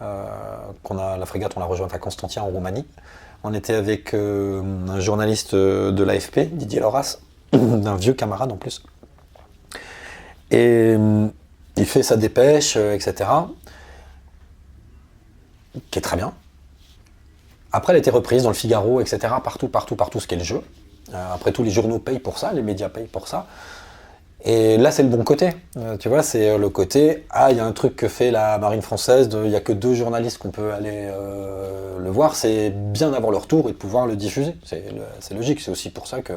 La frégate, on l'a rejointe à Constantia en Roumanie. On était avec un journaliste de l'AFP, Didier Loras, d'un vieux camarade en plus. Et il fait sa dépêche, etc. Qui est très bien. Après, elle a été reprise dans le Figaro, etc. Partout, ce qu'est le jeu. Après, tous les journaux payent pour ça, les médias payent pour ça. Et là, c'est le bon côté. Tu vois, c'est le côté, il y a un truc que fait la marine française, il n'y a que 2 journalistes qu'on peut aller le voir. C'est bien d'avoir le retour et de pouvoir le diffuser. C'est logique. C'est aussi pour ça que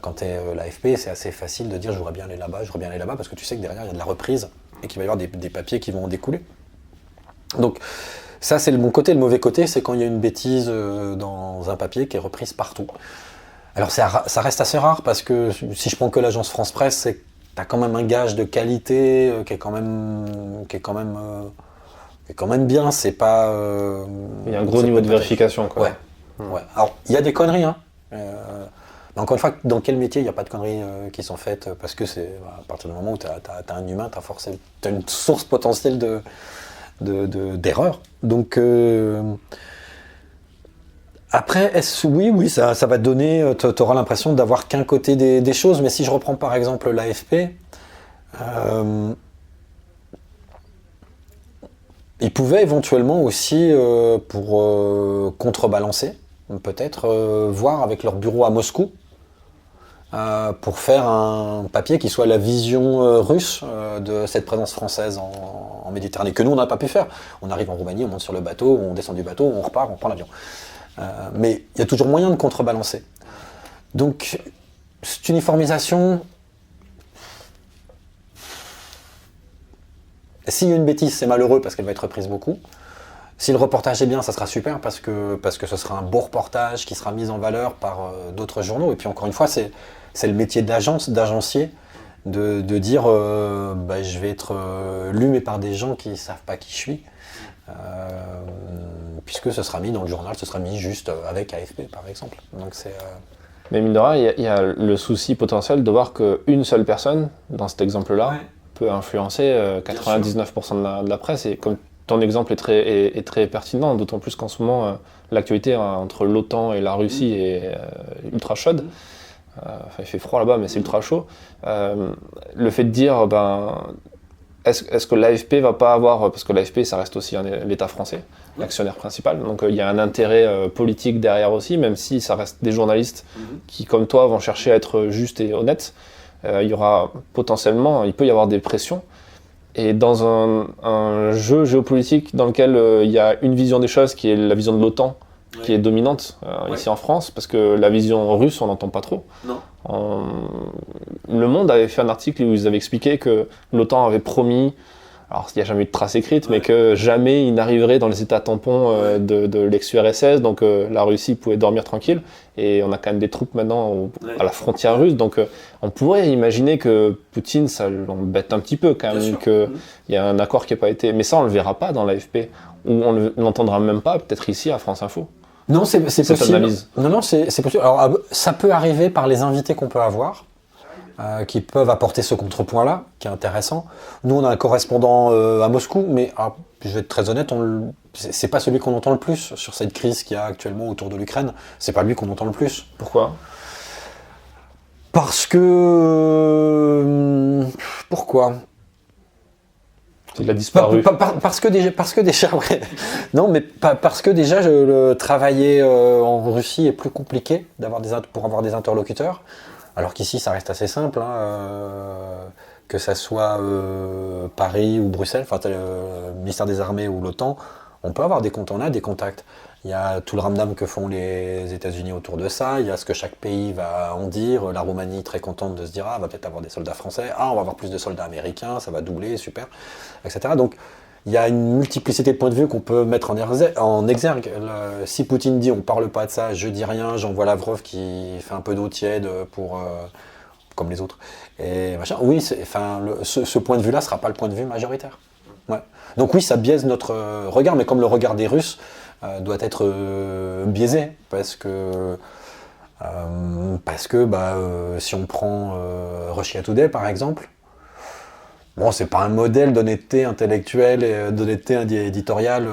quand tu es l'AFP, c'est assez facile de dire je voudrais bien aller là-bas, parce que tu sais que derrière, il y a de la reprise et qu'il va y avoir des papiers qui vont en découler. Donc, ça, c'est le bon côté. Le mauvais côté, c'est quand il y a une bêtise dans un papier qui est reprise partout. Alors ça reste assez rare parce que si je prends que l'agence France-Presse, c'est que t'as quand même un gage de qualité qui est quand même bien. C'est pas. Il y a un gros niveau de vérification, quoi. Ouais. Alors il y a des conneries, hein. Mais encore une fois, dans quel métier il n'y a pas de conneries qui sont faites parce que c'est à partir du moment où t'as un humain, t'as une source potentielle d'erreur. Donc après, oui, ça va te donner, t'auras l'impression d'avoir qu'un côté des choses, mais si je reprends par exemple l'AFP, ils pouvaient éventuellement aussi, pour contrebalancer, peut-être voir avec leur bureau à Moscou, pour faire un papier qui soit la vision russe de cette présence française en Méditerranée, que nous on n'a pas pu faire. On arrive en Roumanie, on monte sur le bateau, on descend du bateau, on repart, on prend l'avion. Mais il y a toujours moyen de contrebalancer. Donc, cette uniformisation, s'il y a une bêtise, c'est malheureux parce qu'elle va être reprise beaucoup. Si le reportage est bien, ça sera super parce que ce sera un beau reportage qui sera mis en valeur par d'autres journaux. Et puis encore une fois, c'est le métier d'agencier, de dire je vais être lu mais par des gens qui ne savent pas qui je suis. puisque ce sera mis dans le journal, ce sera mis juste avec AFP par exemple. Donc c'est... Mais mine de rien, il y a le souci potentiel de voir qu'une seule personne, dans cet exemple-là, peut influencer 99% de la presse. Et comme ton exemple est très pertinent, d'autant plus qu'en ce moment, l'actualité entre l'OTAN et la Russie est ultra chaude. Il fait froid là-bas, mais c'est ultra chaud. Le fait de dire, est-ce que l'AFP va pas avoir, parce que l'AFP ça reste aussi l'État français, l'actionnaire principal, donc il y a un intérêt politique derrière aussi, même si ça reste des journalistes qui, comme toi, vont chercher à être justes et honnêtes, il peut y avoir des pressions. Et dans un jeu géopolitique dans lequel il y a une vision des choses qui est la vision de l'OTAN, qui est dominante ici en France, parce que la vision russe, on n'entend pas trop. Non. Le Monde avait fait un article où ils avaient expliqué que l'OTAN avait promis, alors il n'y a jamais eu de trace écrite, mais que jamais il n'arriverait dans les états tampons de l'ex-URSS, donc la Russie pouvait dormir tranquille, et on a quand même des troupes maintenant à la frontière russe, donc on pourrait imaginer que Poutine, ça l'embête un petit peu quand même, qu'il y a un accord qui n'a pas été... Mais ça, on ne le verra pas dans l'AFP, ou on ne l'entendra même pas, peut-être ici à France Info. Non, c'est possible. Analyse. Non, c'est possible. Alors, ça peut arriver par les invités qu'on peut avoir, qui peuvent apporter ce contrepoint-là, qui est intéressant. Nous, on a un correspondant à Moscou, mais je vais être très honnête, c'est pas celui qu'on entend le plus sur cette crise qu'il y a actuellement autour de l'Ukraine. C'est pas lui qu'on entend le plus. Pourquoi ? Parce que... Pourquoi ? Il a disparu. Parce que déjà, ouais. Non, mais parce que déjà, travailler en Russie est plus compliqué pour avoir des interlocuteurs, alors qu'ici, ça reste assez simple, que ça soit Paris ou Bruxelles, le ministère des Armées ou l'OTAN, on a des contacts. Il y a tout le ramdam que font les États-Unis autour de ça, il y a ce que chaque pays va en dire, la Roumanie très contente de se dire on va peut-être avoir des soldats français, on va avoir plus de soldats américains, ça va doubler, super, etc. Donc il y a une multiplicité de points de vue qu'on peut mettre en exergue. Si Poutine dit on parle pas de ça, je dis rien, j'envoie Lavrov qui fait un peu d'eau tiède comme les autres, et machin, oui, ce point de vue-là sera pas le point de vue majoritaire. Ouais. Donc oui, ça biaise notre regard, mais comme le regard des Russes doit être biaisé, parce que si on prend Russia Today par exemple, bon, c'est pas un modèle d'honnêteté intellectuelle et d'honnêteté éditoriale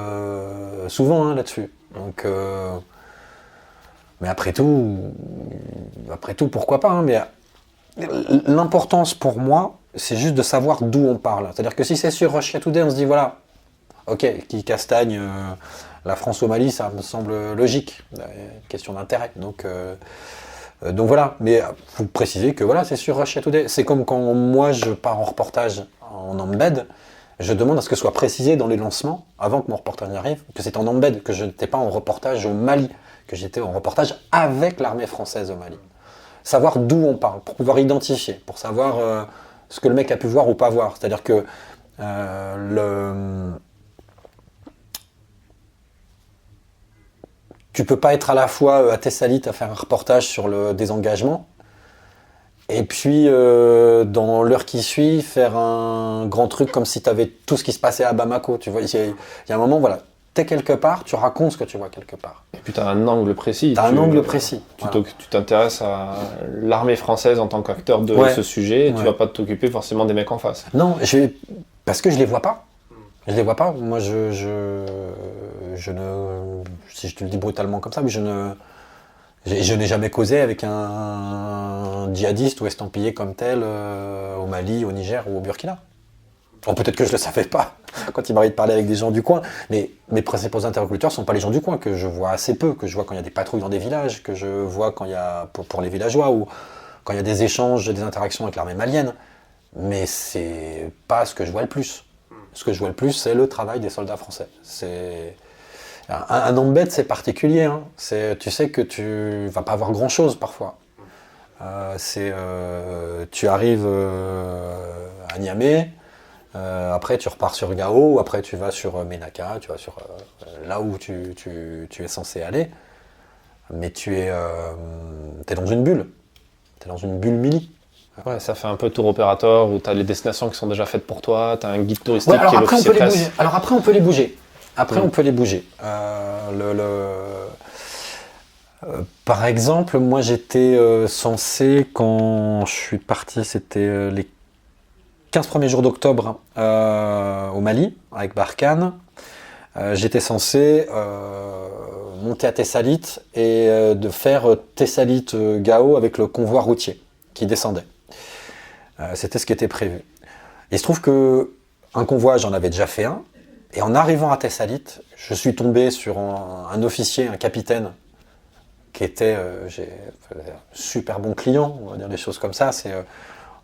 souvent là-dessus. Donc, mais après tout, pourquoi pas, mais l'importance pour moi, c'est juste de savoir d'où on parle. C'est-à-dire que si c'est sur Russia Today, on se dit voilà, ok, qui castagne la France au Mali, ça me semble logique, question d'intérêt. Donc voilà, mais il faut préciser que voilà, c'est sur Russia Today. C'est comme quand moi je pars en reportage en embed, je demande à ce que ce soit précisé dans les lancements, avant que mon reportage n'arrive, que c'est en embed, que je n'étais pas en reportage au Mali, que j'étais en reportage avec l'armée française au Mali. Savoir d'où on parle, pour pouvoir identifier, pour savoir ce que le mec a pu voir ou pas voir. C'est-à-dire que tu peux pas être à la fois à Thessalite à faire un reportage sur le désengagement et puis dans l'heure qui suit faire un grand truc comme si tu avais tout ce qui se passait à Bamako. Tu vois, il y a un moment, voilà, t'es quelque part, tu racontes ce que tu vois quelque part. Et puis tu as un angle précis. Tu t'intéresses à l'armée française en tant qu'acteur de ce sujet et tu vas pas t'occuper forcément des mecs en face. Non, parce que je les vois pas. Je les vois pas. Moi, je ne, si je te le dis brutalement comme ça, mais je n'ai jamais causé avec un djihadiste ou estampillé comme tel au Mali, au Niger ou au Burkina. Bon, peut-être que je le savais pas quand il m'arrive de parler avec des gens du coin, mais mes principaux interlocuteurs sont pas les gens du coin, que je vois assez peu, que je vois quand il y a des patrouilles dans des villages, que je vois quand il y a pour les villageois ou quand il y a des échanges, des interactions avec l'armée malienne. Mais c'est pas ce que je vois le plus. Ce que je vois le plus, c'est le travail des soldats français. Un embed, c'est particulier. Hein. Tu sais que tu vas pas avoir grand-chose parfois. Tu arrives à Niamey, après tu repars sur Gao, après tu vas sur Ménaka, tu vas sur là où tu es censé aller. Mais tu es dans une bulle. Tu es dans une bulle mini. Ouais, ça fait un peu tour opérateur où tu as les destinations qui sont déjà faites pour toi, tu as un guide touristique qui est après, l'officier presse. Alors après, on peut les bouger. On peut les bouger. Par exemple, moi j'étais censé, quand je suis parti, c'était les 15 premiers jours d'octobre au Mali, avec Barkhane. J'étais censé monter à Tessalit et de faire Tessalit-Gao avec le convoi routier qui descendait. C'était ce qui était prévu. Il se trouve qu'un convoi, j'en avais déjà fait un. Et en arrivant à Tessalit, je suis tombé sur un officier, un capitaine, qui était super bon client, on va dire des choses comme ça.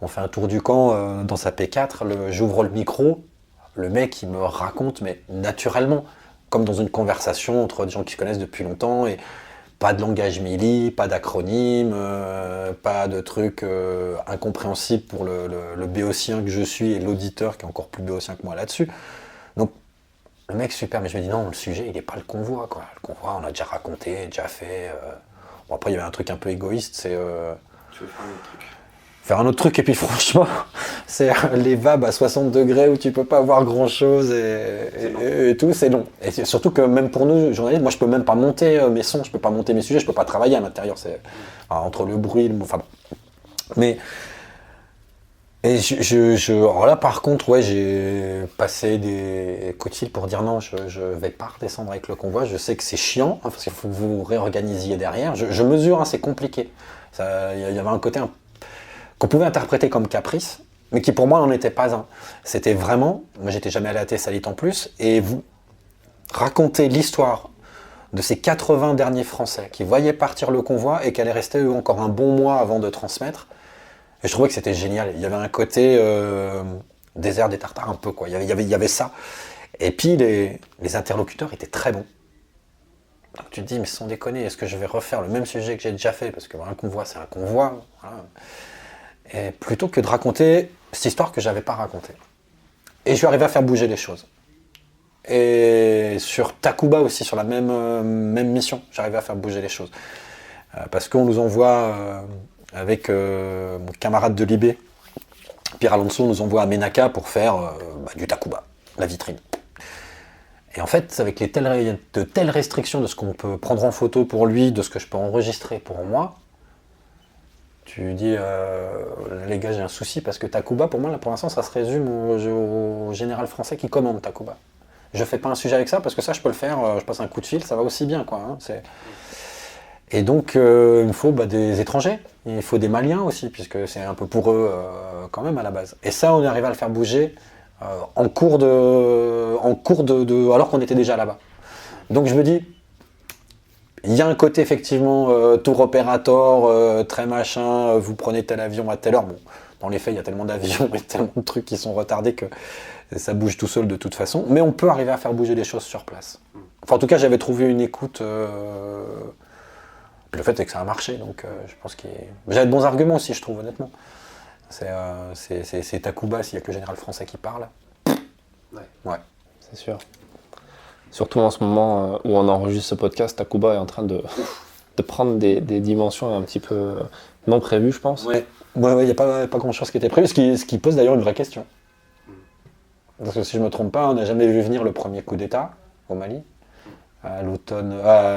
On fait un tour du camp dans sa P4, j'ouvre le micro, le mec il me raconte, mais naturellement, comme dans une conversation entre des gens qui se connaissent depuis longtemps, et pas de langage mili, pas d'acronyme, pas de trucs incompréhensibles pour le béotien que je suis et l'auditeur qui est encore plus béotien que moi là-dessus. Donc le mec super, mais je me dis non, le sujet il n'est pas le convoi, quoi. Le convoi on a déjà raconté, déjà fait. Bon, après il y avait un truc un peu égoïste, c'est... Tu veux faire un autre truc? Faire un autre truc, et puis franchement, c'est les vabs à 60 degrés où tu peux pas voir grand chose et tout, c'est long. Et surtout que même pour nous, journalistes, moi je peux même pas monter mes sons, je peux pas monter mes sujets, je peux pas travailler à l'intérieur, entre le bruit, enfin. Mais. Et alors là par contre, ouais, j'ai passé des coups de fil pour dire non, je vais pas redescendre avec le convoi, je sais que c'est chiant, hein, parce qu'il faut que vous réorganisiez derrière. Je mesure, hein, c'est compliqué. Il y avait un côté qu'on pouvait interpréter comme caprice, mais qui pour moi n'en était pas un. C'était vraiment, moi j'étais jamais allé à Tessalit en plus, et vous racontez l'histoire de ces 80 derniers Français qui voyaient partir le convoi et qui allaient rester eux encore un bon mois avant de transmettre. Et je trouvais que c'était génial. Il y avait un côté désert des Tartares un peu, quoi. Il y avait ça. Et puis les interlocuteurs étaient très bons. Donc tu te dis, mais sans déconner, est-ce que je vais refaire le même sujet que j'ai déjà fait? Parce que un convoi, c'est un convoi. Voilà. Et plutôt que de raconter cette histoire que j'avais pas racontée. Et je suis arrivé à faire bouger les choses. Et sur Takuba aussi, sur la même mission, j'arrivais à faire bouger les choses. Parce qu'on nous envoie, avec mon camarade de Libé, Pierre Alonso, nous envoie à Ménaka pour faire du Takuba, la vitrine. Et en fait, avec de telles restrictions de ce qu'on peut prendre en photo pour lui, de ce que je peux enregistrer pour moi, tu dis, les gars, j'ai un souci, parce que Takuba, pour moi, là, pour l'instant, ça se résume au général français qui commande Takuba. Je fais pas un sujet avec ça, parce que ça, je peux le faire, je passe un coup de fil, ça va aussi bien, quoi. Hein, Et donc, il me faut des étrangers, il faut des Maliens aussi, puisque c'est un peu pour eux, quand même, à la base. Et ça, on est arrivé à le faire bouger en cours de alors qu'on était déjà là-bas. Donc, je me dis, il y a un côté effectivement tour opérateur, très machin, vous prenez tel avion à telle heure. Bon, dans les faits, il y a tellement d'avions et tellement de trucs qui sont retardés que ça bouge tout seul de toute façon. Mais on peut arriver à faire bouger les choses sur place. Enfin, en tout cas, j'avais trouvé une écoute. Le fait est que ça a marché, donc je pense qu'il j'avais de bons arguments aussi, je trouve, honnêtement. C'est Takuba s'il n'y a que le général français qui parle. Ouais. C'est sûr. Surtout en ce moment où on enregistre ce podcast, Takuba est en train de prendre des dimensions un petit peu non prévues, je pense. Ouais, il n'y a pas grand-chose qui était prévu, ce qui pose d'ailleurs une vraie question. Parce que si je ne me trompe pas, on n'a jamais vu venir le premier coup d'État au Mali, à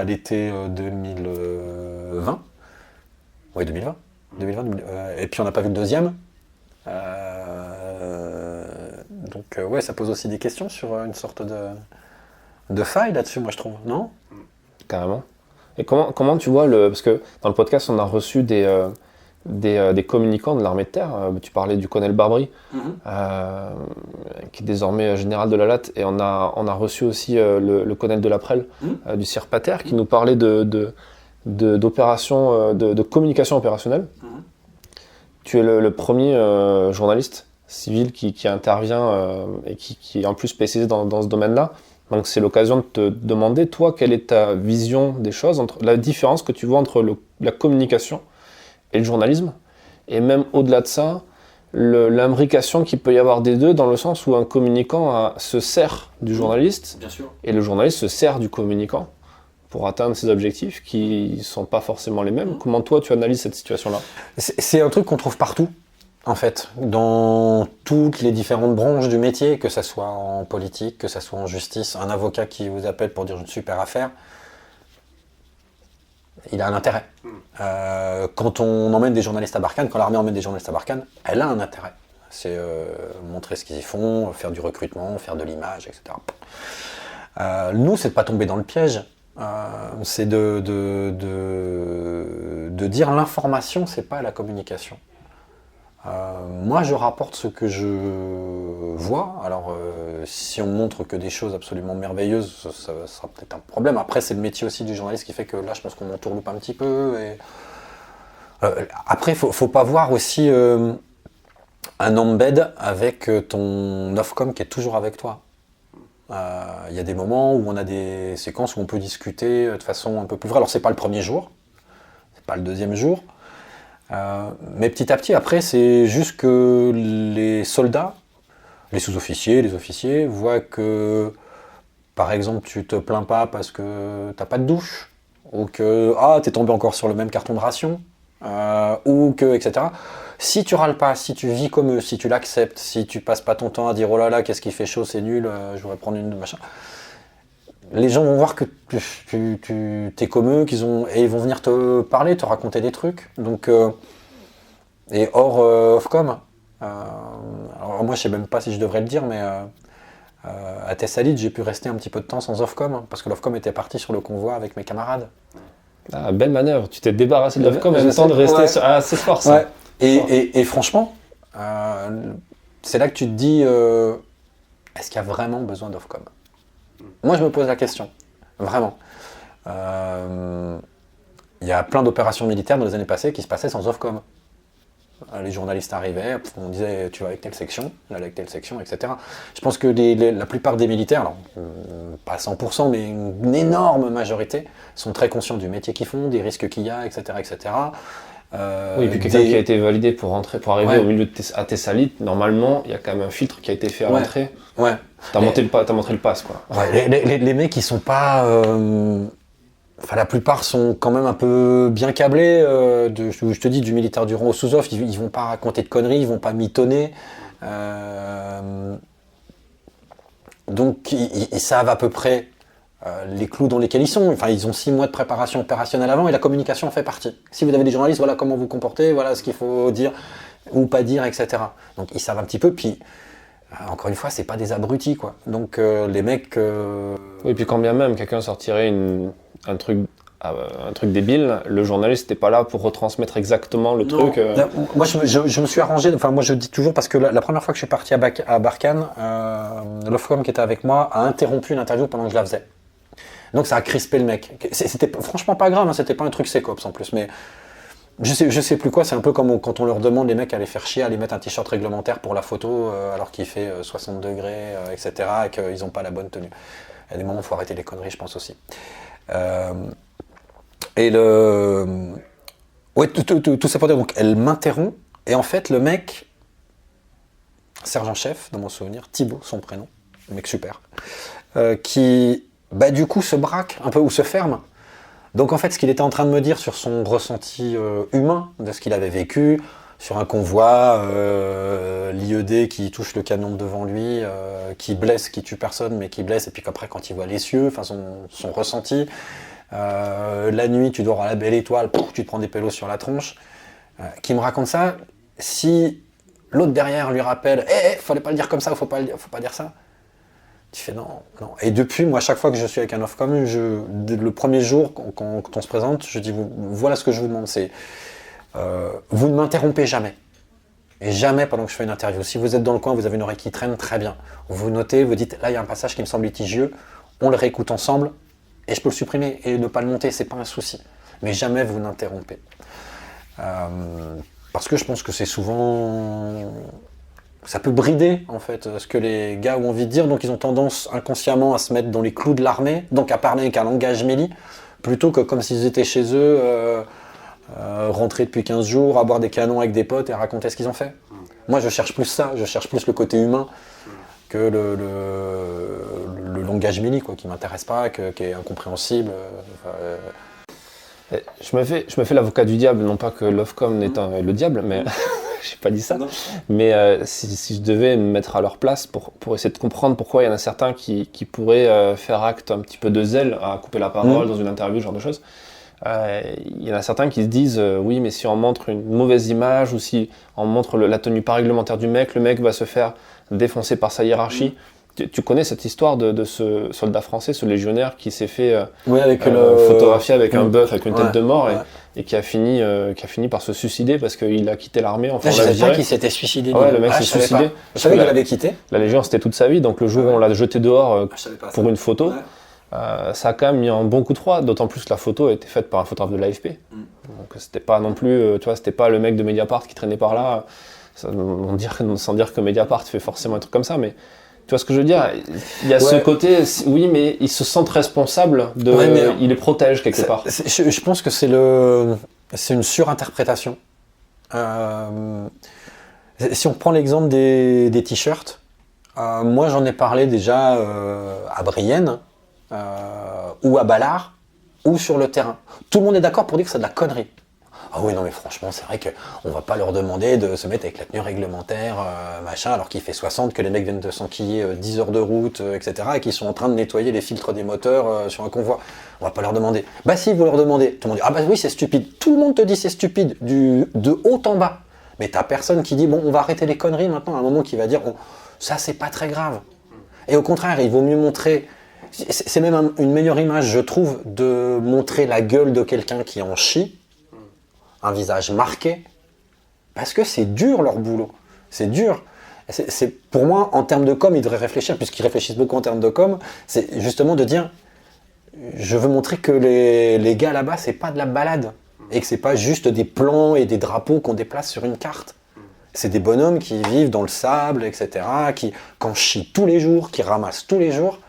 l'été 2020. Oui, 2020. Et puis on n'a pas vu le deuxième. Donc ouais, ça pose aussi des questions sur une sorte de faille là-dessus, moi je trouve, non? Carrément. Et comment tu vois parce que dans le podcast, on a reçu des communicants de l'armée de terre. Tu parlais du colonel Barbry, qui est désormais général de la Latte, et on a reçu aussi le colonel de Laprelle, du CIR Pater, qui nous parlait d'opérations, de communication opérationnelle. Tu es le premier journaliste civil qui intervient et qui est en plus spécialisé dans ce domaine-là. Donc c'est l'occasion de te demander, toi, quelle est ta vision des choses, entre la différence que tu vois entre la communication et le journalisme, et même au-delà de ça, l'imbrication qu'il peut y avoir des deux, dans le sens où un communicant se sert du journaliste, bien sûr, et le journaliste se sert du communicant pour atteindre ses objectifs qui ne sont pas forcément les mêmes. Comment toi tu analyses cette situation-là? C'est un truc qu'on trouve partout, en fait, dans toutes les différentes branches du métier, que ça soit en politique, que ça soit en justice. Un avocat qui vous appelle pour dire une super affaire, il a un intérêt. Quand on emmène des journalistes à Barkhane, quand l'armée emmène des journalistes à Barkhane, elle a un intérêt. C'est montrer ce qu'ils y font, faire du recrutement, faire de l'image, etc. Nous, c'est de pas tomber dans le piège. C'est de dire l'information, c'est pas la communication. Moi, je rapporte ce que je vois. Alors, si on montre que des choses absolument merveilleuses, ça sera peut-être un problème. Après, c'est le métier aussi du journaliste qui fait que là, je pense qu'on m'entourloupe un petit peu. Après, faut pas voir aussi un embed avec ton Ofcom qui est toujours avec toi. Il y a des moments où on a des séquences où on peut discuter de façon un peu plus vraie. Alors, c'est pas le premier jour, c'est pas le deuxième jour. Mais petit à petit, après, c'est juste que les soldats, les sous-officiers, les officiers, voient que, par exemple, tu te plains pas parce que t'as pas de douche, ou que t'es tombé encore sur le même carton de ration, ou que, etc. Si tu râles pas, si tu vis comme eux, si tu l'acceptes, si tu passes pas ton temps à dire oh là là, qu'est-ce qui fait chaud, c'est nul, je voudrais prendre une machin. Les gens vont voir que tu es comme eux, et ils vont venir te parler, te raconter des trucs. Donc, et hors Ofcom, alors moi je sais même pas si je devrais le dire, mais à Tessalit, j'ai pu rester un petit peu de temps sans Ofcom, parce que l'Ofcom était parti sur le convoi avec mes camarades. Ah, belle manœuvre, tu t'es débarrassé de l'Ofcom en même temps de rester sur... Ah, c'est fort ça. Ouais. Et franchement, c'est là que tu te dis, est-ce qu'il y a vraiment besoin d'Ofcom ? Moi, je me pose la question, vraiment. Il y a plein d'opérations militaires dans les années passées qui se passaient sans Ofcom. Les journalistes arrivaient, on disait tu vas avec telle section, là avec telle section, etc. Je pense que la plupart des militaires, alors, pas 100%, mais une énorme majorité, sont très conscients du métier qu'ils font, des risques qu'il y a, etc. etc. Oui, et puis quelqu'un qui a été validé pour arriver au milieu à Tessalit, normalement, il y a quand même un filtre qui a été fait à l'entrée. Ouais. T'as montré le pass, quoi. Ouais, les mecs, ils sont pas... Enfin, la plupart sont quand même un peu bien câblés. Je te dis, du militaire du rang au sous-off, ils vont pas raconter de conneries, ils vont pas mitonner. Donc, ils savent à peu près les clous dans lesquels ils sont. Enfin, ils ont 6 mois de préparation opérationnelle avant et la communication en fait partie. Si vous avez des journalistes, voilà comment vous comportez, voilà ce qu'il faut dire ou pas dire, etc. Donc, ils savent un petit peu. Puis, encore une fois, c'est pas des abrutis, quoi. Donc, les mecs... Oui, puis quand bien même quelqu'un sortirait un truc débile, le journaliste n'était pas là pour retransmettre exactement le truc. Moi, je me suis arrangé, enfin moi je dis toujours, parce que la première fois que je suis parti à Barkhane, l'Ofcom qui était avec moi a interrompu une interview pendant que je la faisais. Donc ça a crispé le mec. C'était franchement pas grave, hein, c'était pas un truc sécops en plus, mais je sais plus quoi, c'est un peu comme quand on leur demande les mecs à les faire chier, à aller mettre un t-shirt réglementaire pour la photo alors qu'il fait 60 degrés, etc. et qu'ils n'ont pas la bonne tenue. Il y a des moments où il faut arrêter les conneries, je pense aussi. Et tout ça pour dire, donc elle m'interrompt, et en fait le mec, sergent-chef, dans mon souvenir, Thibaut, son prénom, un mec super, qui du coup se braque un peu ou se ferme. Donc en fait ce qu'il était en train de me dire sur son ressenti humain de ce qu'il avait vécu, sur un convoi, l'IED qui touche le canon devant lui, qui blesse, qui tue personne mais qui blesse, et puis qu'après quand il voit les cieux, enfin son ressenti, la nuit tu dors à la belle étoile, tu te prends des pélos sur la tronche, qui me raconte ça. Si l'autre derrière lui rappelle fallait pas le dire comme ça, faut pas dire ça, tu fais non. Et depuis, moi, chaque fois que je suis avec un Ofcom, le premier jour quand on se présente, je dis voilà ce que je vous demande, c'est vous ne m'interrompez jamais. Et jamais pendant que je fais une interview. Si vous êtes dans le coin, vous avez une oreille qui traîne, très bien. Vous notez, vous dites là il y a un passage qui me semble litigieux, on le réécoute ensemble, et je peux le supprimer et ne pas le monter, c'est pas un souci. Mais jamais vous n'interrompez. Parce que je pense que c'est souvent... Ça peut brider, en fait, ce que les gars ont envie de dire, donc ils ont tendance inconsciemment à se mettre dans les clous de l'armée, donc à parler avec un langage méli, plutôt que comme s'ils étaient chez eux, rentrés depuis 15 jours, à boire des canons avec des potes et à raconter ce qu'ils ont fait. Moi, je cherche plus ça, je cherche plus le côté humain que le langage méli, quoi, qui m'intéresse pas, qui est incompréhensible. Je me fais l'avocat du diable, non pas que l'Ofcom n'est le diable, mais j'ai pas dit ça. Non. Mais si je devais me mettre à leur place pour essayer de comprendre pourquoi il y en a certains qui pourraient faire acte un petit peu de zèle à couper la parole dans une interview, ce genre de choses, il y en a certains qui se disent oui, mais si on montre une mauvaise image ou si on montre la tenue pas réglementaire du mec, le mec va se faire défoncer par sa hiérarchie. Tu connais cette histoire de ce soldat français, ce légionnaire qui s'est fait photographier avec un bœuf, avec une tête de mort et qui a fini par se suicider parce qu'il a quitté l'armée. Enfin, je ne savais pas qu'il s'était suicidé. Ouais, le mec s'est suicidé. Je savais qu'il avait quitté. La Légion, c'était toute sa vie, donc le jour où on l'a jeté dehors pour une photo, ça a quand même mis un bon coup de froid, d'autant plus que la photo a été faite par un photographe de l'AFP. Donc c'était pas non plus, c'était pas le mec de Mediapart qui traînait par là, sans dire que Mediapart fait forcément un truc comme ça, mais tu vois ce que je veux dire? Il y a ce côté, oui, mais ils se sentent responsables ils les protègent quelque part. Je pense que c'est une surinterprétation. Si on prend l'exemple des t-shirts, moi j'en ai parlé déjà à Brienne, ou à Ballard, ou sur le terrain. Tout le monde est d'accord pour dire que c'est de la connerie. Ah oui, non mais franchement, c'est vrai qu'on va pas leur demander de se mettre avec la tenue réglementaire, machin, alors qu'il fait 60, que les mecs viennent de s'enquiller 10 heures de route, etc., et qu'ils sont en train de nettoyer les filtres des moteurs sur un convoi. On va pas leur demander. Bah si, vous leur demandez. Tout le monde dit, ah bah oui, c'est stupide. Tout le monde te dit c'est stupide, de haut en bas. Mais t'as personne qui dit, bon, on va arrêter les conneries maintenant, à un moment qui va dire, ça c'est pas très grave. Et au contraire, il vaut mieux montrer... C'est même une meilleure image, je trouve, de montrer la gueule de quelqu'un qui en chie, un visage marqué, parce que c'est dur leur boulot, c'est dur. Pour moi, en termes de com, ils devraient réfléchir, puisqu'ils réfléchissent beaucoup en termes de com, c'est justement de dire, je veux montrer que les gars là-bas, c'est pas de la balade, et que c'est pas juste des plans et des drapeaux qu'on déplace sur une carte. C'est des bonhommes qui vivent dans le sable, etc., qui en chient tous les jours, qui ramassent tous les jours.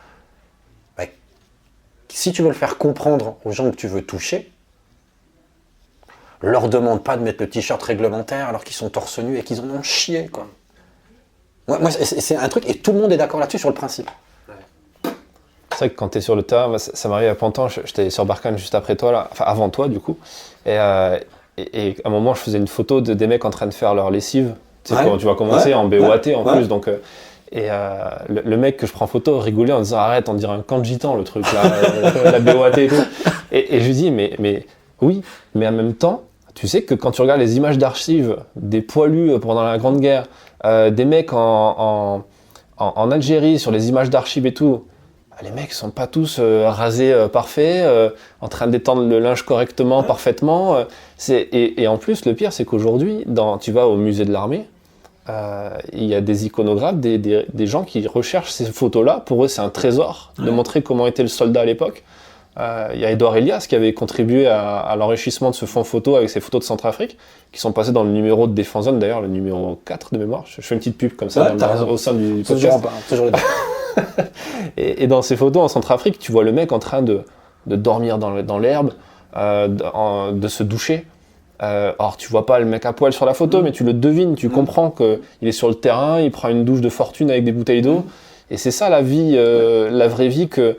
Si tu veux le faire comprendre aux gens que tu veux toucher, leur demande pas de mettre le t-shirt réglementaire alors qu'ils sont torse nu et qu'ils en ont chié, quoi. Moi, c'est un truc, et tout le monde est d'accord là-dessus sur le principe. C'est vrai que quand tu es sur le terrain, ça m'arrive à Pantin, j'étais sur Barkhane juste après toi, là, enfin avant toi du coup, et à un moment je faisais une photo des mecs en train de faire leur lessive, tu sais, quand tu vas commencer en BOAT en plus, donc... le mec que je prends photo rigolait en disant arrête, on dirait un camp de gitans le truc là, la BOAT et tout. Et je lui dis mais oui, mais en même temps, tu sais que quand tu regardes les images d'archives des poilus pendant la Grande Guerre, des mecs en Algérie sur les images d'archives et tout, les mecs sont pas tous rasés parfaits, en train d'étendre le linge correctement, parfaitement. Et en plus, le pire, c'est qu'aujourd'hui, tu vas au musée de l'armée, il y a des iconographes, des gens qui recherchent ces photos-là. Pour eux, c'est un trésor de montrer comment était le soldat à l'époque. Il y a Édouard Elias qui avait contribué à l'enrichissement de ce fonds photo avec ses photos de Centrafrique, qui sont passées dans le numéro de Défense Zone, d'ailleurs, le numéro 4 de mémoire. Je fais une petite pub comme ça au sein du podcast. Toujours les deux. Et dans ces photos en Centrafrique, tu vois le mec en train de dormir dans l'herbe, de se doucher. Alors tu vois pas le mec à poil sur la photo, mais tu le devines, tu comprends qu'il est sur le terrain, il prend une douche de fortune avec des bouteilles d'eau, et c'est ça la vie, la vraie vie que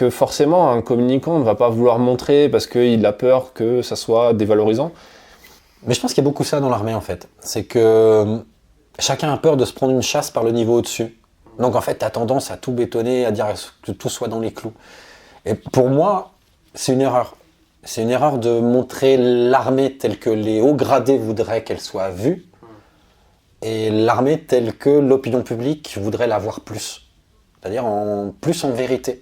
forcément un communicant ne va pas vouloir montrer parce qu'il a peur que ça soit dévalorisant. Mais je pense qu'il y a beaucoup ça dans l'armée en fait, c'est que chacun a peur de se prendre une chasse par le niveau au-dessus. Donc en fait tu as tendance à tout bétonner, à dire que tout soit dans les clous. Et pour moi, c'est une erreur. C'est une erreur de montrer l'armée telle que les hauts gradés voudraient qu'elle soit vue et l'armée telle que l'opinion publique voudrait la voir plus. C'est-à-dire plus en vérité.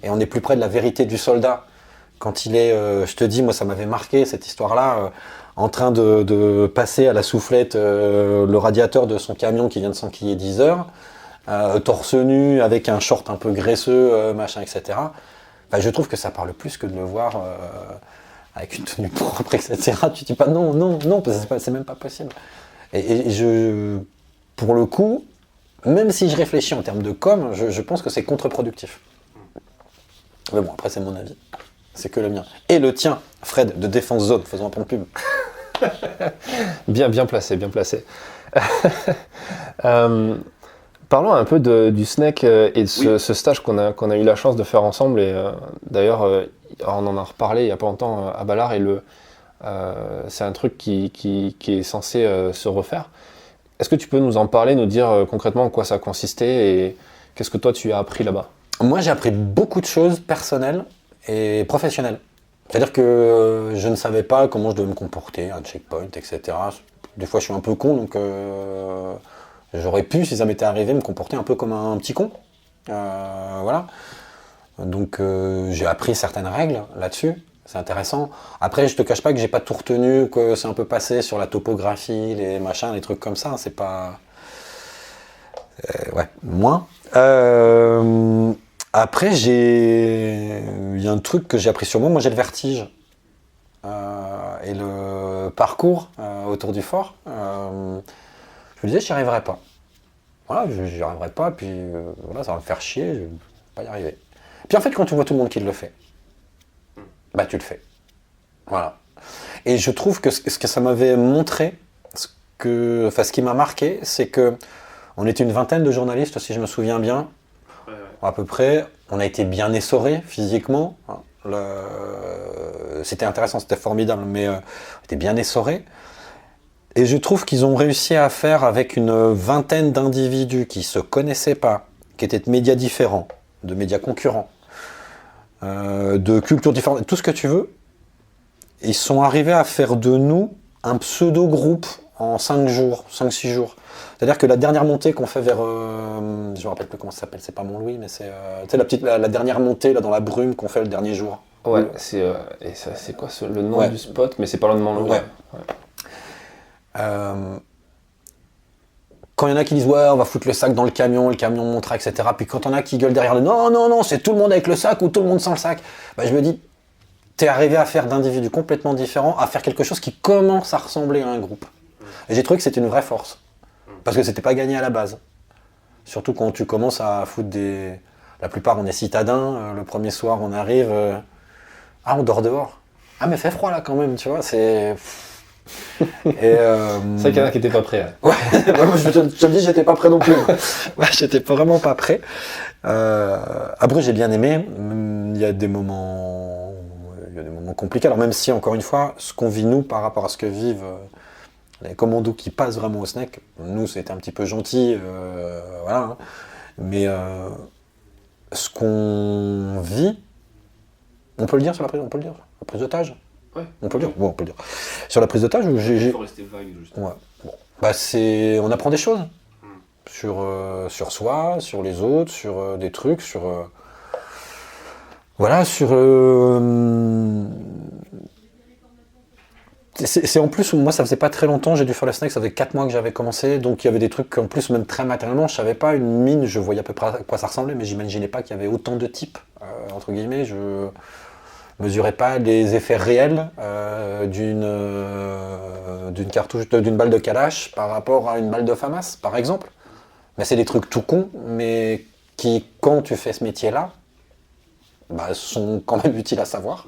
Et on est plus près de la vérité du soldat. Quand il est, je te dis, moi ça m'avait marqué cette histoire-là, en train de passer à la soufflette le radiateur de son camion qui vient de s'enquiller 10 heures, torse nu avec un short un peu graisseux, machin, etc. Enfin, je trouve que ça parle plus que de le voir avec une tenue propre, etc. Tu dis pas non, parce que c'est même pas possible. Et pour le coup, même si je réfléchis en termes de com, je pense que c'est contre-productif. Mais bon, après c'est mon avis. C'est que le mien. Et le tien, Fred, de Défense Zone, faisons un point de pub. Bien placé, bien placé. Parlons un peu du SNEC et de ce stage qu'on a eu la chance de faire ensemble. Et d'ailleurs, on en a reparlé il n'y a pas longtemps à Ballard. Et c'est un truc qui est censé se refaire. Est-ce que tu peux nous en parler, nous dire concrètement en quoi ça consistait et qu'est-ce que toi tu as appris là-bas ? Moi, j'ai appris beaucoup de choses personnelles et professionnelles. C'est-à-dire que je ne savais pas comment je devais me comporter, un checkpoint, etc. Des fois, je suis un peu con, donc j'aurais pu, si ça m'était arrivé, me comporter un peu comme un petit con. Voilà. Donc, j'ai appris certaines règles là-dessus. C'est intéressant. Après, je te cache pas que j'ai pas tout retenu, que c'est un peu passé sur la topographie, les machins, les trucs comme ça. C'est pas... ouais, moins. Après, il y a un truc que j'ai appris sur moi. Moi, j'ai le vertige. Et le parcours autour du fort, je me disais, j'y arriverai pas. Voilà, j'y arriverai pas, puis voilà, ça va me faire chier, je vais pas y arriver. Puis en fait, quand tu vois tout le monde qui le fait, bah tu le fais. Voilà. Et je trouve que ce que ça m'avait montré, ce qui m'a marqué, c'est que on était une vingtaine de journalistes, si je me souviens bien, à peu près. On a été bien essorés physiquement. C'était intéressant, c'était formidable, mais on était bien essorés. Et je trouve qu'ils ont réussi à faire avec une vingtaine d'individus qui ne se connaissaient pas, qui étaient de médias différents, de médias concurrents, de cultures différentes, tout ce que tu veux. Ils sont arrivés à faire de nous un pseudo-groupe en 5 jours, 5-6 jours. C'est-à-dire que la dernière montée qu'on fait vers... je me rappelle plus comment ça s'appelle, c'est pas Mont-Louis, mais c'est la dernière montée là, dans la brume qu'on fait le dernier jour. Ouais, c'est quoi le nom du spot, mais c'est pas loin de Mont-Louis. Ouais. Quand il y en a qui disent ouais, on va foutre le sac dans le camion montera, etc. Puis quand il y en a qui gueulent derrière le non, c'est tout le monde avec le sac ou tout le monde sans le sac. Bah, je me dis, t'es arrivé à faire d'individus complètement différents, à faire quelque chose qui commence à ressembler à un groupe. Et j'ai trouvé que c'était une vraie force. Parce que c'était pas gagné à la base. Surtout quand tu commences à foutre des... La plupart, on est citadins. Le premier soir, on arrive... on dort dehors. Ah, mais fait froid là quand même, tu vois, c'est... C'est vrai qu'il y en a qui n'étaient pas prêts. Ouais, je te dis, j'étais pas prêt non plus. Ouais, j'étais vraiment pas prêt. Après, j'ai bien aimé. Il y a des moments compliqués. Alors même si, encore une fois, ce qu'on vit nous par rapport à ce que vivent les commandos qui passent vraiment au SNEC, nous, c'était un petit peu gentil, voilà. Hein. Mais ce qu'on vit, on peut le dire sur la prise, la prise d'otage. Ouais. On peut le dire. Bon, on peut le dire. Sur la prise d'otage, il faut rester vague, justement. Ouais. Bon. Bah, on apprend des choses sur soi, sur les autres, sur des trucs, sur voilà, sur c'est en plus, moi ça faisait pas très longtemps, j'ai dû faire le SNEC, ça faisait 4 mois que j'avais commencé, donc il y avait des trucs en plus, même très matériellement, je savais pas, une mine, je voyais à peu près à quoi ça ressemblait, mais j'imaginais pas qu'il y avait autant de types, entre guillemets, je mesurais pas les effets réels d'une cartouche, d'une balle de Kalash par rapport à une balle de FAMAS, par exemple. Mais c'est des trucs tout cons, mais qui, quand tu fais ce métier-là, bah, sont quand même utiles à savoir.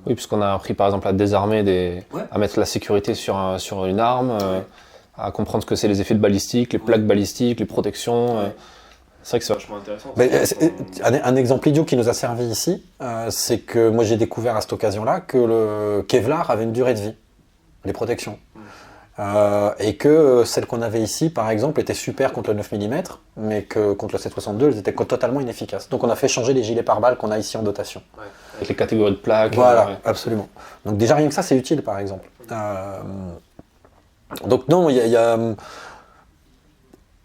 Oui, puisqu'on a appris par exemple à désarmer, à mettre la sécurité sur une arme, à comprendre ce que c'est les effets de balistique, les plaques balistiques, les protections. C'est vrai que c'est vachement intéressant. Mais, un exemple idiot qui nous a servi ici, c'est que moi j'ai découvert à cette occasion-là que le Kevlar avait une durée de vie, les protections. Et que celles qu'on avait ici, par exemple, étaient super contre le 9 mm, mais que contre le 7,62, elles étaient totalement inefficaces. Donc on a fait changer les gilets pare-balles qu'on a ici en dotation. Ouais. Avec les catégories de plaques. Voilà, absolument. Donc déjà rien que ça, c'est utile, par exemple. Donc non, il y a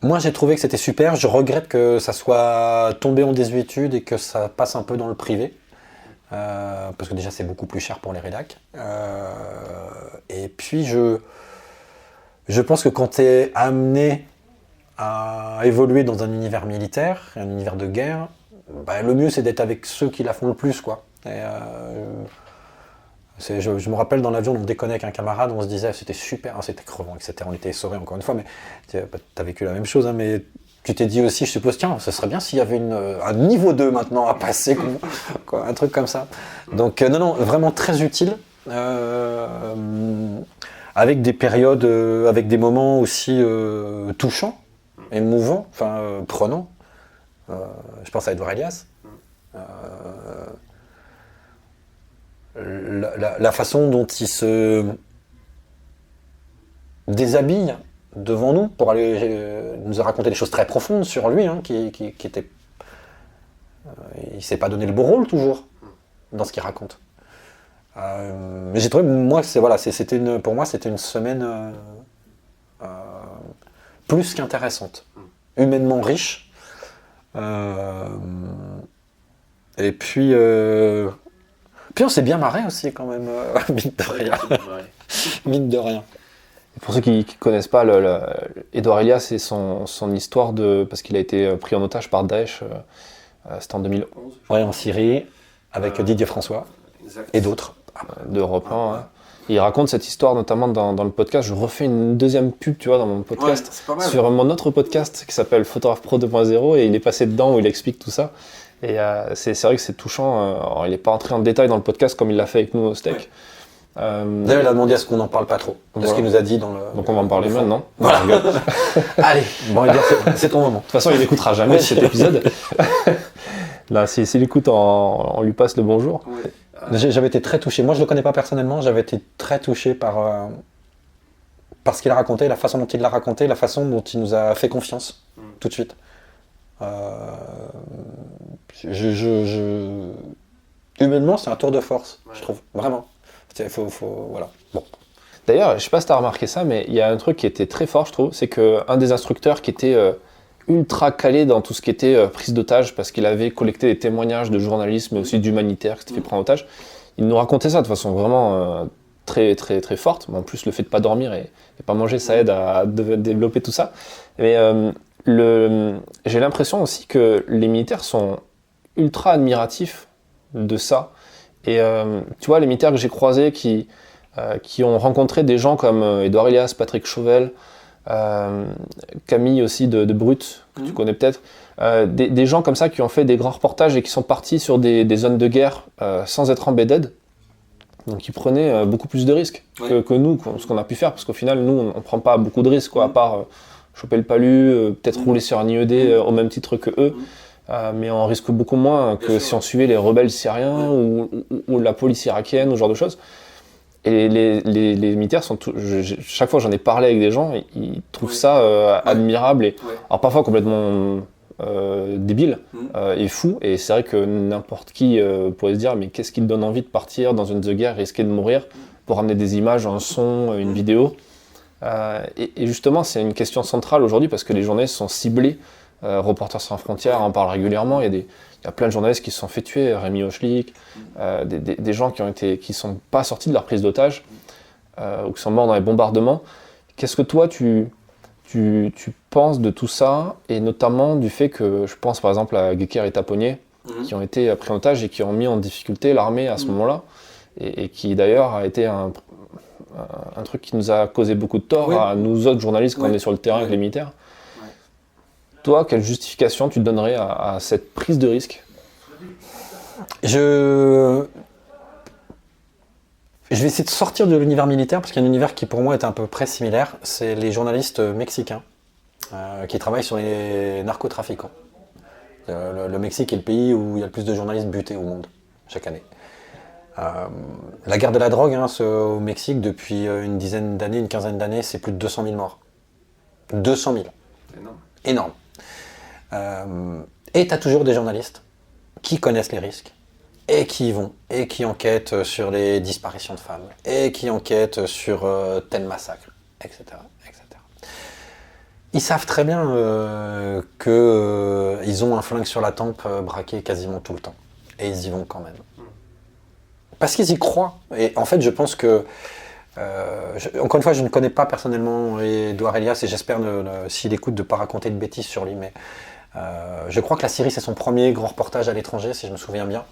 moi j'ai trouvé que c'était super, je regrette que ça soit tombé en désuétude et que ça passe un peu dans le privé. Parce que déjà c'est beaucoup plus cher pour les rédacs. Et puis je pense que quand tu es amené à évoluer dans un univers militaire, un univers de guerre, bah, le mieux c'est d'être avec ceux qui la font le plus, quoi. Et, je me rappelle dans l'avion, on déconnait avec un camarade, on se disait c'était super, c'était crevant, etc. On était essorés encore une fois, mais t'as vécu la même chose, hein, mais tu t'es dit aussi, je suppose, tiens, ce serait bien s'il y avait un niveau 2 maintenant à passer, quoi, un truc comme ça. Donc non, vraiment très utile. Avec des périodes, avec des moments aussi touchants, émouvants, enfin prenants. Je pense à Edouard Elias. La façon dont il se déshabille devant nous pour aller nous raconter des choses très profondes sur lui, hein, qui était... il s'est pas donné le beau rôle toujours. dans ce qu'il raconte. Mais j'ai trouvé, pour moi, c'était une semaine plus qu'intéressante, humainement riche. Et puis on s'est bien marré aussi quand même, mine de rien. Mine de rien. Pour ceux qui ne connaissent pas, Edouard Elias, c'est son histoire parce qu'il a été pris en otage par Daesh, c'était en 2011. Oui, en Syrie, avec Didier François et d'autres. D'Europe 1. Hein. Il raconte cette histoire notamment dans le podcast. Je refais une deuxième pub, tu vois, dans mon podcast, sur mon autre podcast qui s'appelle Photographe Pro 2.0, et il est passé dedans où il explique tout ça. Et c'est vrai que c'est touchant. Alors, il n'est pas entré en détail dans le podcast comme il l'a fait avec nous au steak. Ouais. D'ailleurs, il a demandé à ce qu'on n'en parle pas trop, de ce qu'il nous a dit dans le. Donc on va en parler maintenant. Voilà. Allez, bon, c'est ton moment. De toute façon, il n'écoutera jamais cet épisode. Là, s'il écoute, on lui passe le bonjour. Ouais. J'avais été très touché. Moi, je ne le connais pas personnellement. J'avais été très touché par ce qu'il a raconté, la façon dont il l'a raconté, la façon dont il nous a fait confiance tout de suite. Humainement, c'est un tour de force, je trouve. Vraiment. Voilà. Bon. D'ailleurs, je ne sais pas si tu as remarqué ça, mais il y a un truc qui était très fort, je trouve. C'est qu'un des instructeurs qui était ultra calé dans tout ce qui était prise d'otage, parce qu'il avait collecté des témoignages de journalistes, mais aussi d'humanitaires qui s'étaient fait prendre en otage. Il nous racontait ça de façon vraiment très, très, très forte. En plus, le fait de ne pas dormir et pas manger, ça aide à développer tout ça. Mais j'ai l'impression aussi que les militaires sont ultra admiratifs de ça. Et tu vois, les militaires que j'ai croisés qui ont rencontré des gens comme Edouard Elias, Patrick Chauvel, Camille aussi de Brut, que tu connais peut-être, des gens comme ça qui ont fait des grands reportages et qui sont partis sur des zones de guerre sans être embedded, donc ils prenaient beaucoup plus de risques que nous, ce qu'on a pu faire, parce qu'au final nous on prend pas beaucoup de risques, quoi, à part choper le palu, peut-être rouler sur un IED au même titre que eux, mais on risque beaucoup moins que si on suivait les rebelles syriens ou la police irakienne, ou ce genre de choses. Et les militaires sont chaque fois que j'en ai parlé avec des gens, ils trouvent ça admirable et alors parfois complètement débile et fou. Et c'est vrai que n'importe qui pourrait se dire mais qu'est-ce qui te donne envie de partir dans une zone de guerre, risquer de mourir pour ramener des images, un son, une vidéo. Et justement c'est une question centrale aujourd'hui parce que les journalistes sont ciblés. Reporters sans frontières en parle régulièrement. Il y a plein de journalistes qui se sont fait tuer, Rémi Hochlik, des gens qui sont pas sortis de leur prise d'otage ou qui sont morts dans les bombardements. Qu'est-ce que toi tu penses de tout ça, et notamment du fait que je pense par exemple à Guéquer et Taponnier qui ont été pris en otage et qui ont mis en difficulté l'armée à ce moment-là, et qui d'ailleurs a été un truc qui nous a causé beaucoup de tort à nous autres journalistes quand on est sur le terrain avec les militaires. Toi, quelle justification tu donnerais à cette prise de risque ? Je vais essayer de sortir de l'univers militaire, parce qu'il y a un univers qui pour moi est à peu près similaire. C'est les journalistes mexicains qui travaillent sur les narcotrafiquants. Le Mexique est le pays où il y a le plus de journalistes butés au monde, chaque année. La guerre de la drogue au Mexique, depuis une dizaine d'années, une quinzaine d'années, c'est plus de 200 000 morts. 200 000. Énorme. Et tu as toujours des journalistes qui connaissent les risques et qui y vont et qui enquêtent sur les disparitions de femmes et qui enquêtent sur tel massacre, etc., etc. Ils savent très bien qu'ils ont un flingue sur la tempe braqué quasiment tout le temps, et ils y vont quand même parce qu'ils y croient. Et en fait je pense que encore une fois, je ne connais pas personnellement Edouard Elias, et j'espère s'il écoute de ne pas raconter de bêtises sur lui, mais je crois que la Syrie c'est son premier grand reportage à l'étranger, si je me souviens bien.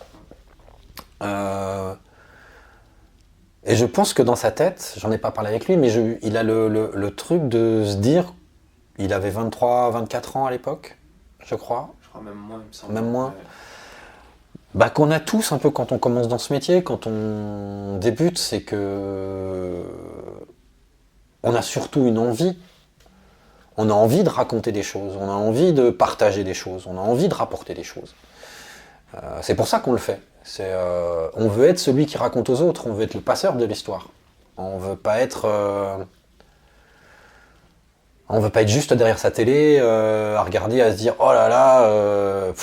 Et je pense que dans sa tête, j'en ai pas parlé avec lui, mais il a le truc de se dire, il avait 23, 24 ans à l'époque, je crois. Je crois même moins, il me semble. Même moins. Bah, qu'on a tous un peu quand on commence dans ce métier, quand on débute, c'est que on a surtout une envie. On a envie de raconter des choses, on a envie de partager des choses, on a envie de rapporter des choses. C'est pour ça qu'on le fait. On veut être celui qui raconte aux autres, on veut être le passeur de l'histoire. On veut pas être juste derrière sa télé, à regarder, à se dire oh là là.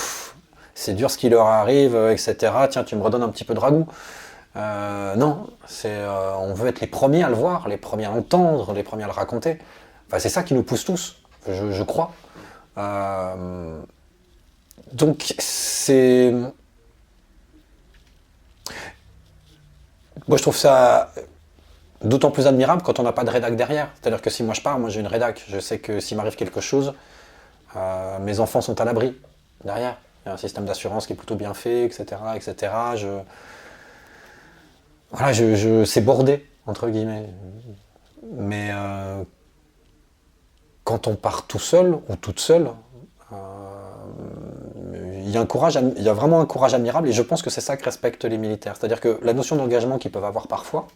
c'est dur ce qui leur arrive, etc. Tiens, tu me redonnes un petit peu de ragoût. Non, on veut être les premiers à le voir, les premiers à l'entendre, les premiers à le raconter. Enfin, c'est ça qui nous pousse tous, je crois. Donc, c'est... Moi, je trouve ça d'autant plus admirable quand on n'a pas de rédac derrière. C'est-à-dire que si moi je pars, moi j'ai une rédac. Je sais que s'il m'arrive quelque chose, mes enfants sont à l'abri derrière. Il y a un système d'assurance qui est plutôt bien fait, etc. etc. Voilà, c'est bordé, entre guillemets. Mais quand on part tout seul ou toute seule, il y a vraiment un courage admirable et je pense que c'est ça que respectent les militaires. C'est-à-dire que la notion d'engagement qu'ils peuvent avoir parfois,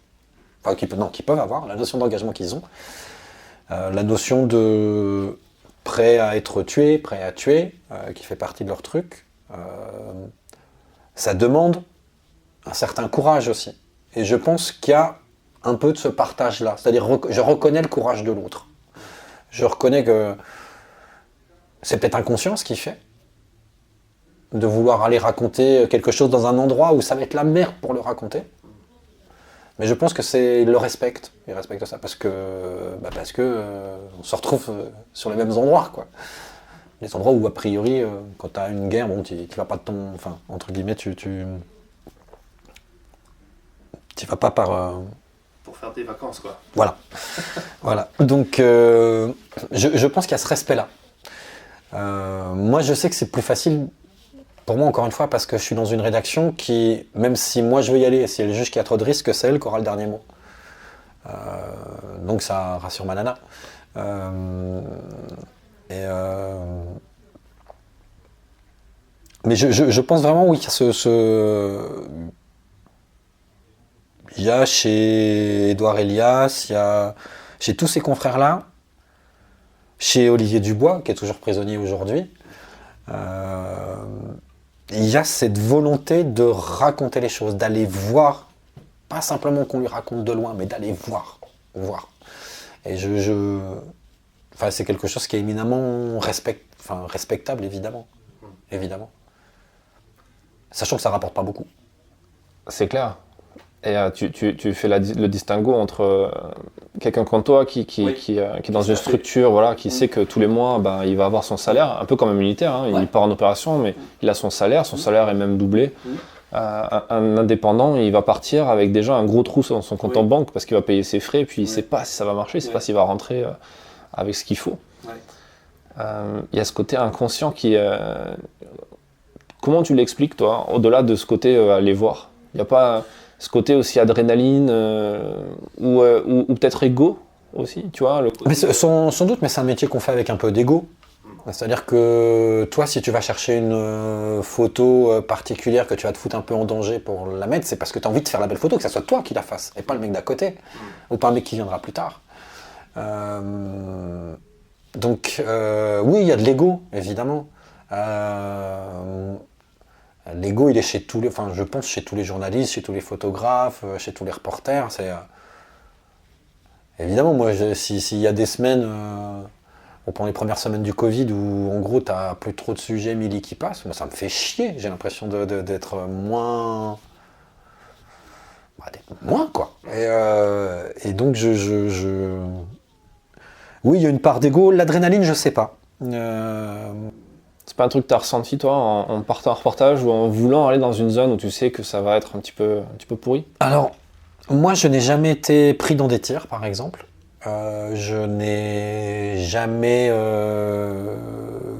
qu'ils peuvent avoir, la notion d'engagement qu'ils ont, la notion de prêt à être tué, prêt à tuer, qui fait partie de leur truc, ça demande un certain courage aussi. Et je pense qu'il y a un peu de ce partage-là. C'est-à-dire, je reconnais le courage de l'autre. Je reconnais que c'est peut-être inconscient ce qu'il fait, de vouloir aller raconter quelque chose dans un endroit où ça va être la merde pour le raconter. Mais je pense que ils le respectent. Ils respectent ça parce que on se retrouve sur les mêmes endroits, quoi. Les endroits où, a priori, quand tu as une guerre, bon, tu vas pas de ton... Enfin, entre guillemets, tu vas pas par... Pour faire des vacances, quoi. Voilà. Voilà. Donc, je pense qu'il y a ce respect-là. Moi, je sais que c'est plus facile, pour moi, encore une fois, parce que je suis dans une rédaction qui, même si moi je veux y aller, si elle juge qu'il y a trop de risques, c'est elle qui aura le dernier mot. Donc ça rassure ma nana. Mais je pense vraiment, oui, qu'il y a il y a chez Édouard Elias, il y a chez tous ces confrères-là, chez Olivier Dubois, qui est toujours prisonnier aujourd'hui, il y a cette volonté de raconter les choses, d'aller voir, pas simplement qu'on lui raconte de loin, mais d'aller voir. Et enfin, c'est quelque chose qui est éminemment respectable, évidemment. Sachant que ça rapporte pas beaucoup. C'est clair. Et tu fais le distinguo entre quelqu'un comme toi qui est dans une structure, voilà, qui sait que tous les mois, il va avoir son salaire, un peu comme un militaire, hein, il part en opération, mais il a son salaire est même doublé. Un indépendant, il va partir avec déjà un gros trou dans son compte en banque parce qu'il va payer ses frais, puis il ne sait pas si ça va marcher, il ne sait pas s'il va rentrer avec ce qu'il faut. Il y a ce côté inconscient qui... Comment tu l'expliques, toi, au-delà de ce côté aller voir? Il n'y a pas... ce côté aussi adrénaline ou peut-être égo aussi, tu vois. Mais sans doute, mais c'est un métier qu'on fait avec un peu d'égo. C'est-à-dire que toi, si tu vas chercher une photo particulière que tu vas te foutre un peu en danger pour la mettre, c'est parce que tu as envie de faire la belle photo, que ça soit toi qui la fasse, et pas le mec d'à côté, ou pas un mec qui viendra plus tard. Donc, oui, il y a de l'ego, évidemment. L'ego, il est chez tous les, enfin, je pense chez tous les journalistes, chez tous les photographes, chez tous les reporters. C'est évidemment, moi, s'il y a des semaines, pendant les premières semaines du Covid, où en gros, t'as plus trop de sujets mili qui passent, moi, ça me fait chier. J'ai l'impression d'être moins, moins quoi. Et donc, oui, il y a une part d'ego. L'adrénaline, je sais pas. C'est pas un truc que tu as ressenti, toi, en partant en reportage ou en voulant aller dans une zone où tu sais que ça va être un petit peu pourri? Alors, moi, je n'ai jamais été pris dans des tirs, par exemple. Je n'ai jamais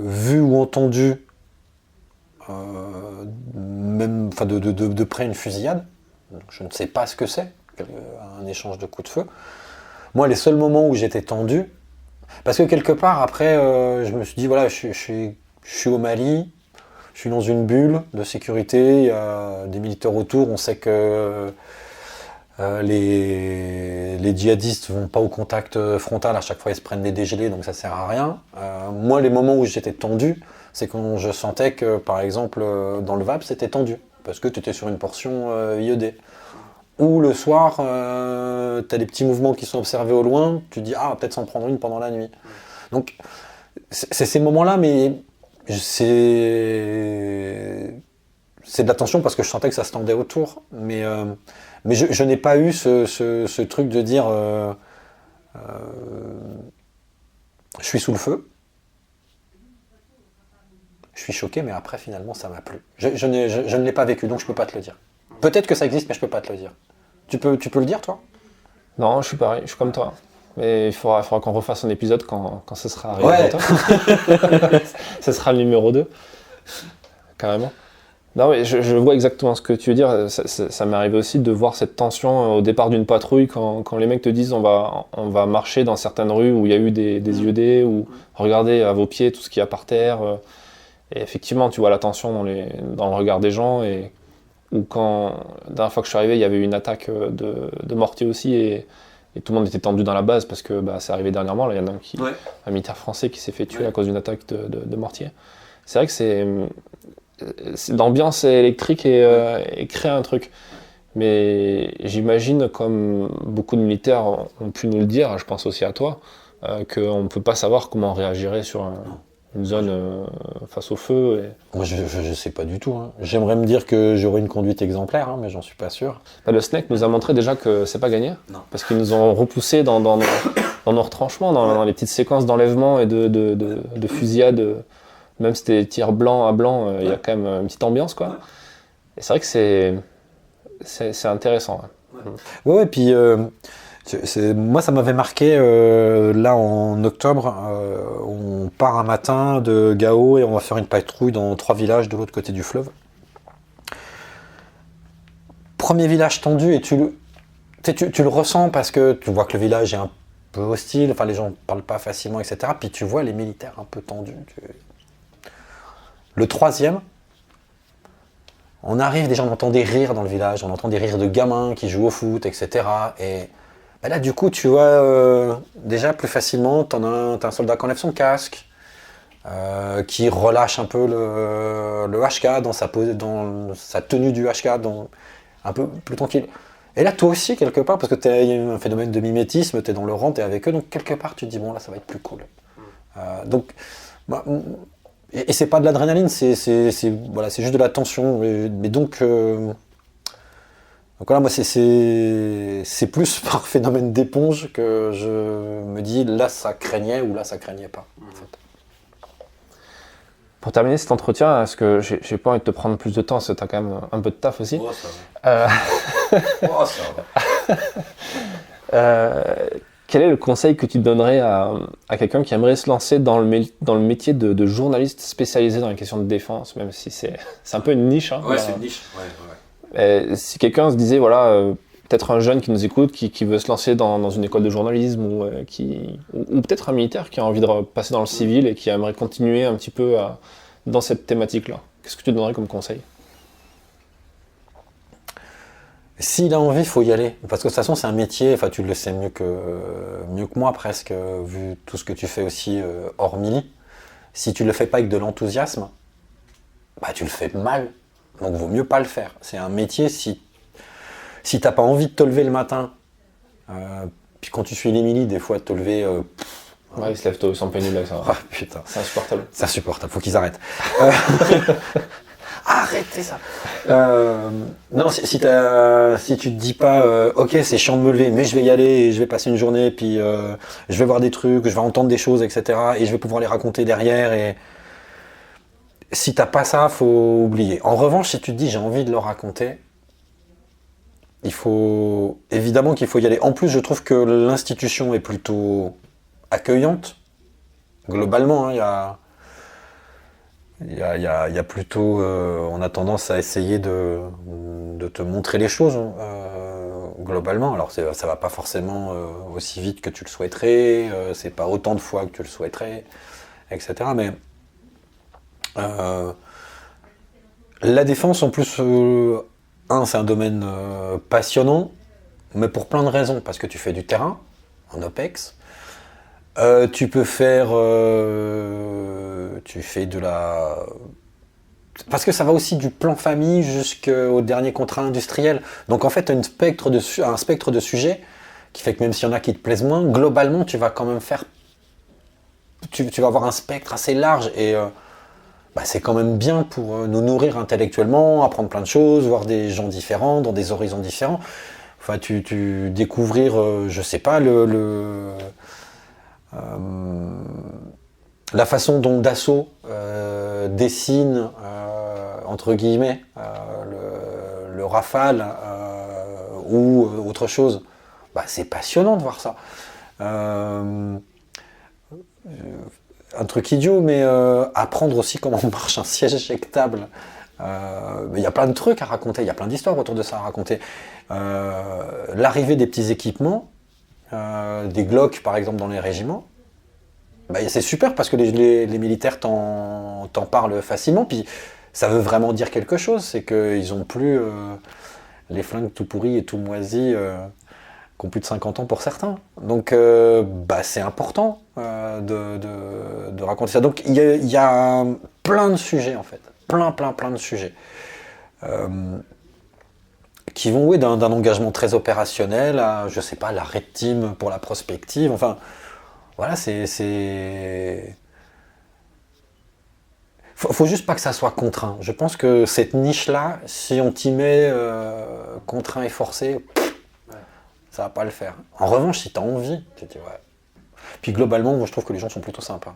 vu ou entendu même, de près une fusillade. Donc, je ne sais pas ce que c'est, un échange de coups de feu. Moi, les seuls moments où j'étais tendu, parce que quelque part, après, je me suis dit, voilà, je suis au Mali, je suis dans une bulle de sécurité, il y a des militaires autour, on sait que les djihadistes vont pas au contact frontal, à chaque fois ils se prennent des dégelés, donc ça sert à rien. Moi, les moments où j'étais tendu, c'est quand je sentais que, par exemple, dans le VAP, c'était tendu, parce que tu étais sur une portion IED. Ou le soir, tu as des petits mouvements qui sont observés au loin, tu dis, ah, peut-être s'en prendre une pendant la nuit. Donc, c'est ces moments-là, mais c'est de la tension parce que je sentais que ça se tendait autour, mais je n'ai pas eu ce truc de dire je suis sous le feu, je suis choqué, mais après finalement ça m'a plu. Je ne l'ai pas vécu, donc je peux pas te le dire. Peut-être que ça existe, mais je peux pas te le dire. Tu peux le dire, toi? Non, je suis pareil, je suis comme toi. Mais il faudra qu'on refasse un épisode quand ce sera arrivé. Ouais. Ce sera le numéro 2. Carrément. Non, mais je vois exactement ce que tu veux dire. Ça m'est arrivé aussi de voir cette tension au départ d'une patrouille quand les mecs te disent on va marcher dans certaines rues où il y a eu des IED, ou regardez à vos pieds tout ce qu'il y a par terre. Et effectivement, tu vois la tension dans le regard des gens. Ou quand, la dernière fois que je suis arrivé, il y avait eu une attaque de mortier aussi. Et tout le monde était tendu dans la base parce que c'est arrivé dernièrement. Là, il y en a un militaire français qui s'est fait tuer à cause d'une attaque de mortier. C'est vrai que l'ambiance est électrique et crée un truc. Mais j'imagine, comme beaucoup de militaires ont pu nous le dire, je pense aussi à toi, qu'on ne peut pas savoir comment on réagirait sur une zone face au feu. Moi, je sais pas du tout. Hein. J'aimerais me dire que j'aurais une conduite exemplaire, mais j'en suis pas sûr. Le SNEC nous a montré déjà que c'est pas gagné, parce qu'ils nous ont repoussés dans nos retranchements, dans les petites séquences d'enlèvement et de fusillade. Même si c'était tir blanc à blanc, il y a quand même une petite ambiance, quoi. Et c'est vrai que c'est intéressant. Ouais, puis moi ça m'avait marqué là en octobre, on part un matin de Gao et on va faire une patrouille dans 3 villages de l'autre côté du fleuve. Premier village tendu et tu le ressens parce que tu vois que le village est un peu hostile, enfin les gens ne parlent pas facilement, etc. Puis tu vois les militaires un peu tendus. Le 3e, on arrive, déjà on entend des rires dans le village, on entend des rires de gamins qui jouent au foot, etc. Et là du coup tu vois déjà plus facilement, t'as un soldat qui enlève son casque, qui relâche un peu le HK dans sa tenue du HK, un peu plus tranquille. Et là toi aussi quelque part, parce que il y a un phénomène de mimétisme, t'es dans le rang, t'es avec eux, donc quelque part tu te dis bon là ça va être plus cool. Et c'est pas de l'adrénaline, c'est juste de la tension. Mais donc voilà, moi c'est plus par phénomène d'éponge que je me dis là ça craignait ou là ça craignait pas. En fait. Pour terminer cet entretien, parce que j'ai pas envie de te prendre plus de temps, parce que t'as quand même un peu de taf aussi. Oh, ça va. Ça va. Quel est le conseil que tu donnerais à quelqu'un qui aimerait se lancer dans le métier de journaliste spécialisé dans les questions de défense, même si c'est un peu une niche. Ouais, c'est une niche. Ouais. Si quelqu'un se disait, peut-être un jeune qui nous écoute, qui veut se lancer dans une école de journalisme, ou peut-être un militaire qui a envie de passer dans le civil et qui aimerait continuer un petit peu dans cette thématique-là, qu'est-ce que tu donnerais comme conseil ? S'il a envie, il faut y aller. Parce que de toute façon, c'est un métier, tu le sais mieux que moi presque, vu tout ce que tu fais aussi hors mili. Si tu le fais pas avec de l'enthousiasme, tu le fais mal. Donc, vaut mieux pas le faire. C'est un métier, si t'as pas envie de te lever le matin, puis quand tu suis les mili, des fois, te lever... ils se lèvent tôt, ils sont pénibles, ça. Ah, putain. C'est insupportable. C'est insupportable, faut qu'ils arrêtent. Arrêtez ça. Non, si tu te dis pas ok c'est chiant de me lever, mais je vais y aller et je vais passer une journée, puis je vais voir des trucs, je vais entendre des choses, etc. et je vais pouvoir les raconter derrière, et si t'as pas ça, faut oublier. En revanche, si tu te dis j'ai envie de le raconter, évidemment qu'il faut y aller. En plus, je trouve que l'institution est plutôt accueillante globalement, hein, il y a plutôt, on a tendance à essayer de te montrer les choses globalement. Alors ça va pas forcément aussi vite que tu le souhaiterais, c'est pas autant de fois que tu le souhaiterais, etc. Mais la défense en plus, c'est un domaine passionnant, mais pour plein de raisons, parce que tu fais du terrain en OPEX. Tu peux faire, tu fais de la... Parce que ça va aussi du plan famille jusqu'au dernier contrat industriel. Donc en fait, tu as un spectre de sujets qui fait que même s'il y en a qui te plaisent moins, globalement, tu vas quand même faire... Tu vas avoir un spectre assez large. Et c'est quand même bien pour nous nourrir intellectuellement, apprendre plein de choses, voir des gens différents, dans des horizons différents. Enfin, tu découvrir, je sais pas, la façon dont Dassault dessine, entre guillemets, le Rafale ou autre chose. C'est passionnant de voir ça. Un truc idiot, mais apprendre aussi comment marche un siège éjectable. Il y a plein de trucs à raconter, il y a plein d'histoires autour de ça à raconter. L'arrivée des petits équipements, des Glock par exemple dans les régiments, c'est super parce que les militaires t'en parlent facilement, puis ça veut vraiment dire quelque chose, c'est qu'ils n'ont plus les flingues tout pourris et tout moisis qui ont plus de 50 ans pour certains. Donc c'est important de raconter ça. Donc il y a plein de sujets en fait, plein de sujets qui vont d'un engagement très opérationnel à, je sais pas, l'arrêt de team pour la prospective, enfin voilà, faut juste pas que ça soit contraint. Je pense que cette niche-là, si on t'y met contraint et forcé, ça va pas le faire. En revanche, si t'as envie, tu te dis ouais. Puis globalement, moi je trouve que les gens sont plutôt sympas.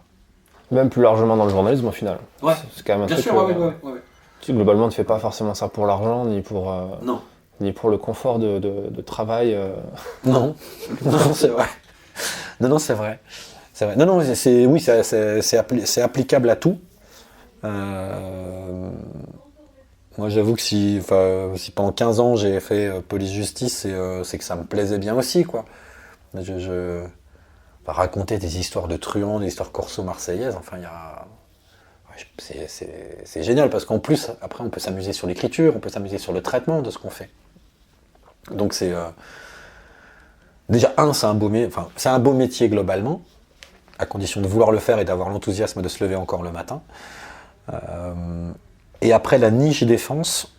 Même plus largement dans le journalisme au final. Ouais. C'est quand même un bien truc. Sûr, ouais. Globalement, tu fais pas forcément ça pour l'argent, ni pour le confort de travail. Non, c'est vrai. Non, c'est vrai. C'est vrai. Non, c'est applicable à tout. Moi, j'avoue que si pendant 15 ans j'ai fait police-justice, c'est que ça me plaisait bien aussi, quoi. Raconter des histoires de truands, des histoires corso-marseillaises, enfin, c'est génial parce qu'en plus, après, on peut s'amuser sur l'écriture, on peut s'amuser sur le traitement de ce qu'on fait. Donc, c'est déjà c'est un beau métier globalement, à condition de vouloir le faire et d'avoir l'enthousiasme de se lever encore le matin. Et après, la niche défense,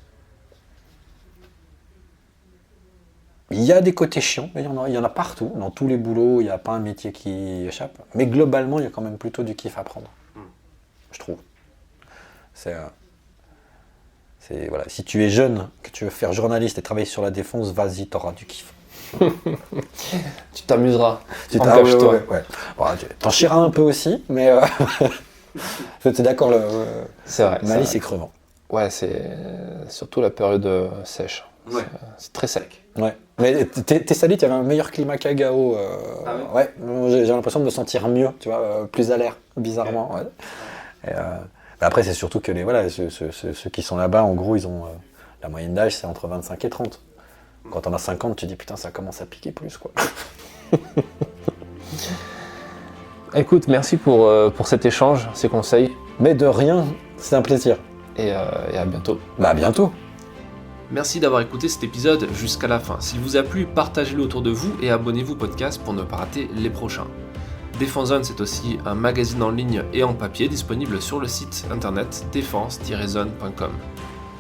il y a des côtés chiants, mais il y en a partout. Dans tous les boulots, il n'y a pas un métier qui échappe. Mais globalement, il y a quand même plutôt du kiff à prendre, je trouve. Voilà. Si tu es jeune, que tu veux faire journaliste et travailler sur la défense, vas-y, t'auras du kiff. Tu t'amuseras. Engage-toi. Ouais. Bon, t'en chieras un peu aussi, mais t'es d'accord, c'est vrai. Malice est crevant. Ouais, c'est surtout la période sèche. Ouais. C'est très sec. Ouais. Mais Thessalite, il y avait un meilleur climat qu'à Gao. Ouais, j'ai l'impression de me sentir mieux, tu vois, plus à l'air, bizarrement. Ouais. Et, après, c'est surtout que ceux qui sont là-bas, en gros, ils ont la moyenne d'âge, c'est entre 25 et 30. Quand on a 50, tu dis putain, ça commence à piquer plus, quoi. Écoute, merci pour cet échange, ces conseils. Mais de rien, c'est un plaisir. Et à bientôt. À bientôt. Merci d'avoir écouté cet épisode jusqu'à la fin. S'il vous a plu, partagez-le autour de vous et abonnez-vous au podcast pour ne pas rater les prochains. Défense Zone, c'est aussi un magazine en ligne et en papier disponible sur le site internet défense-zone.com.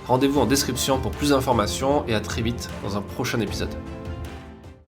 Rendez-vous en description pour plus d'informations et à très vite dans un prochain épisode.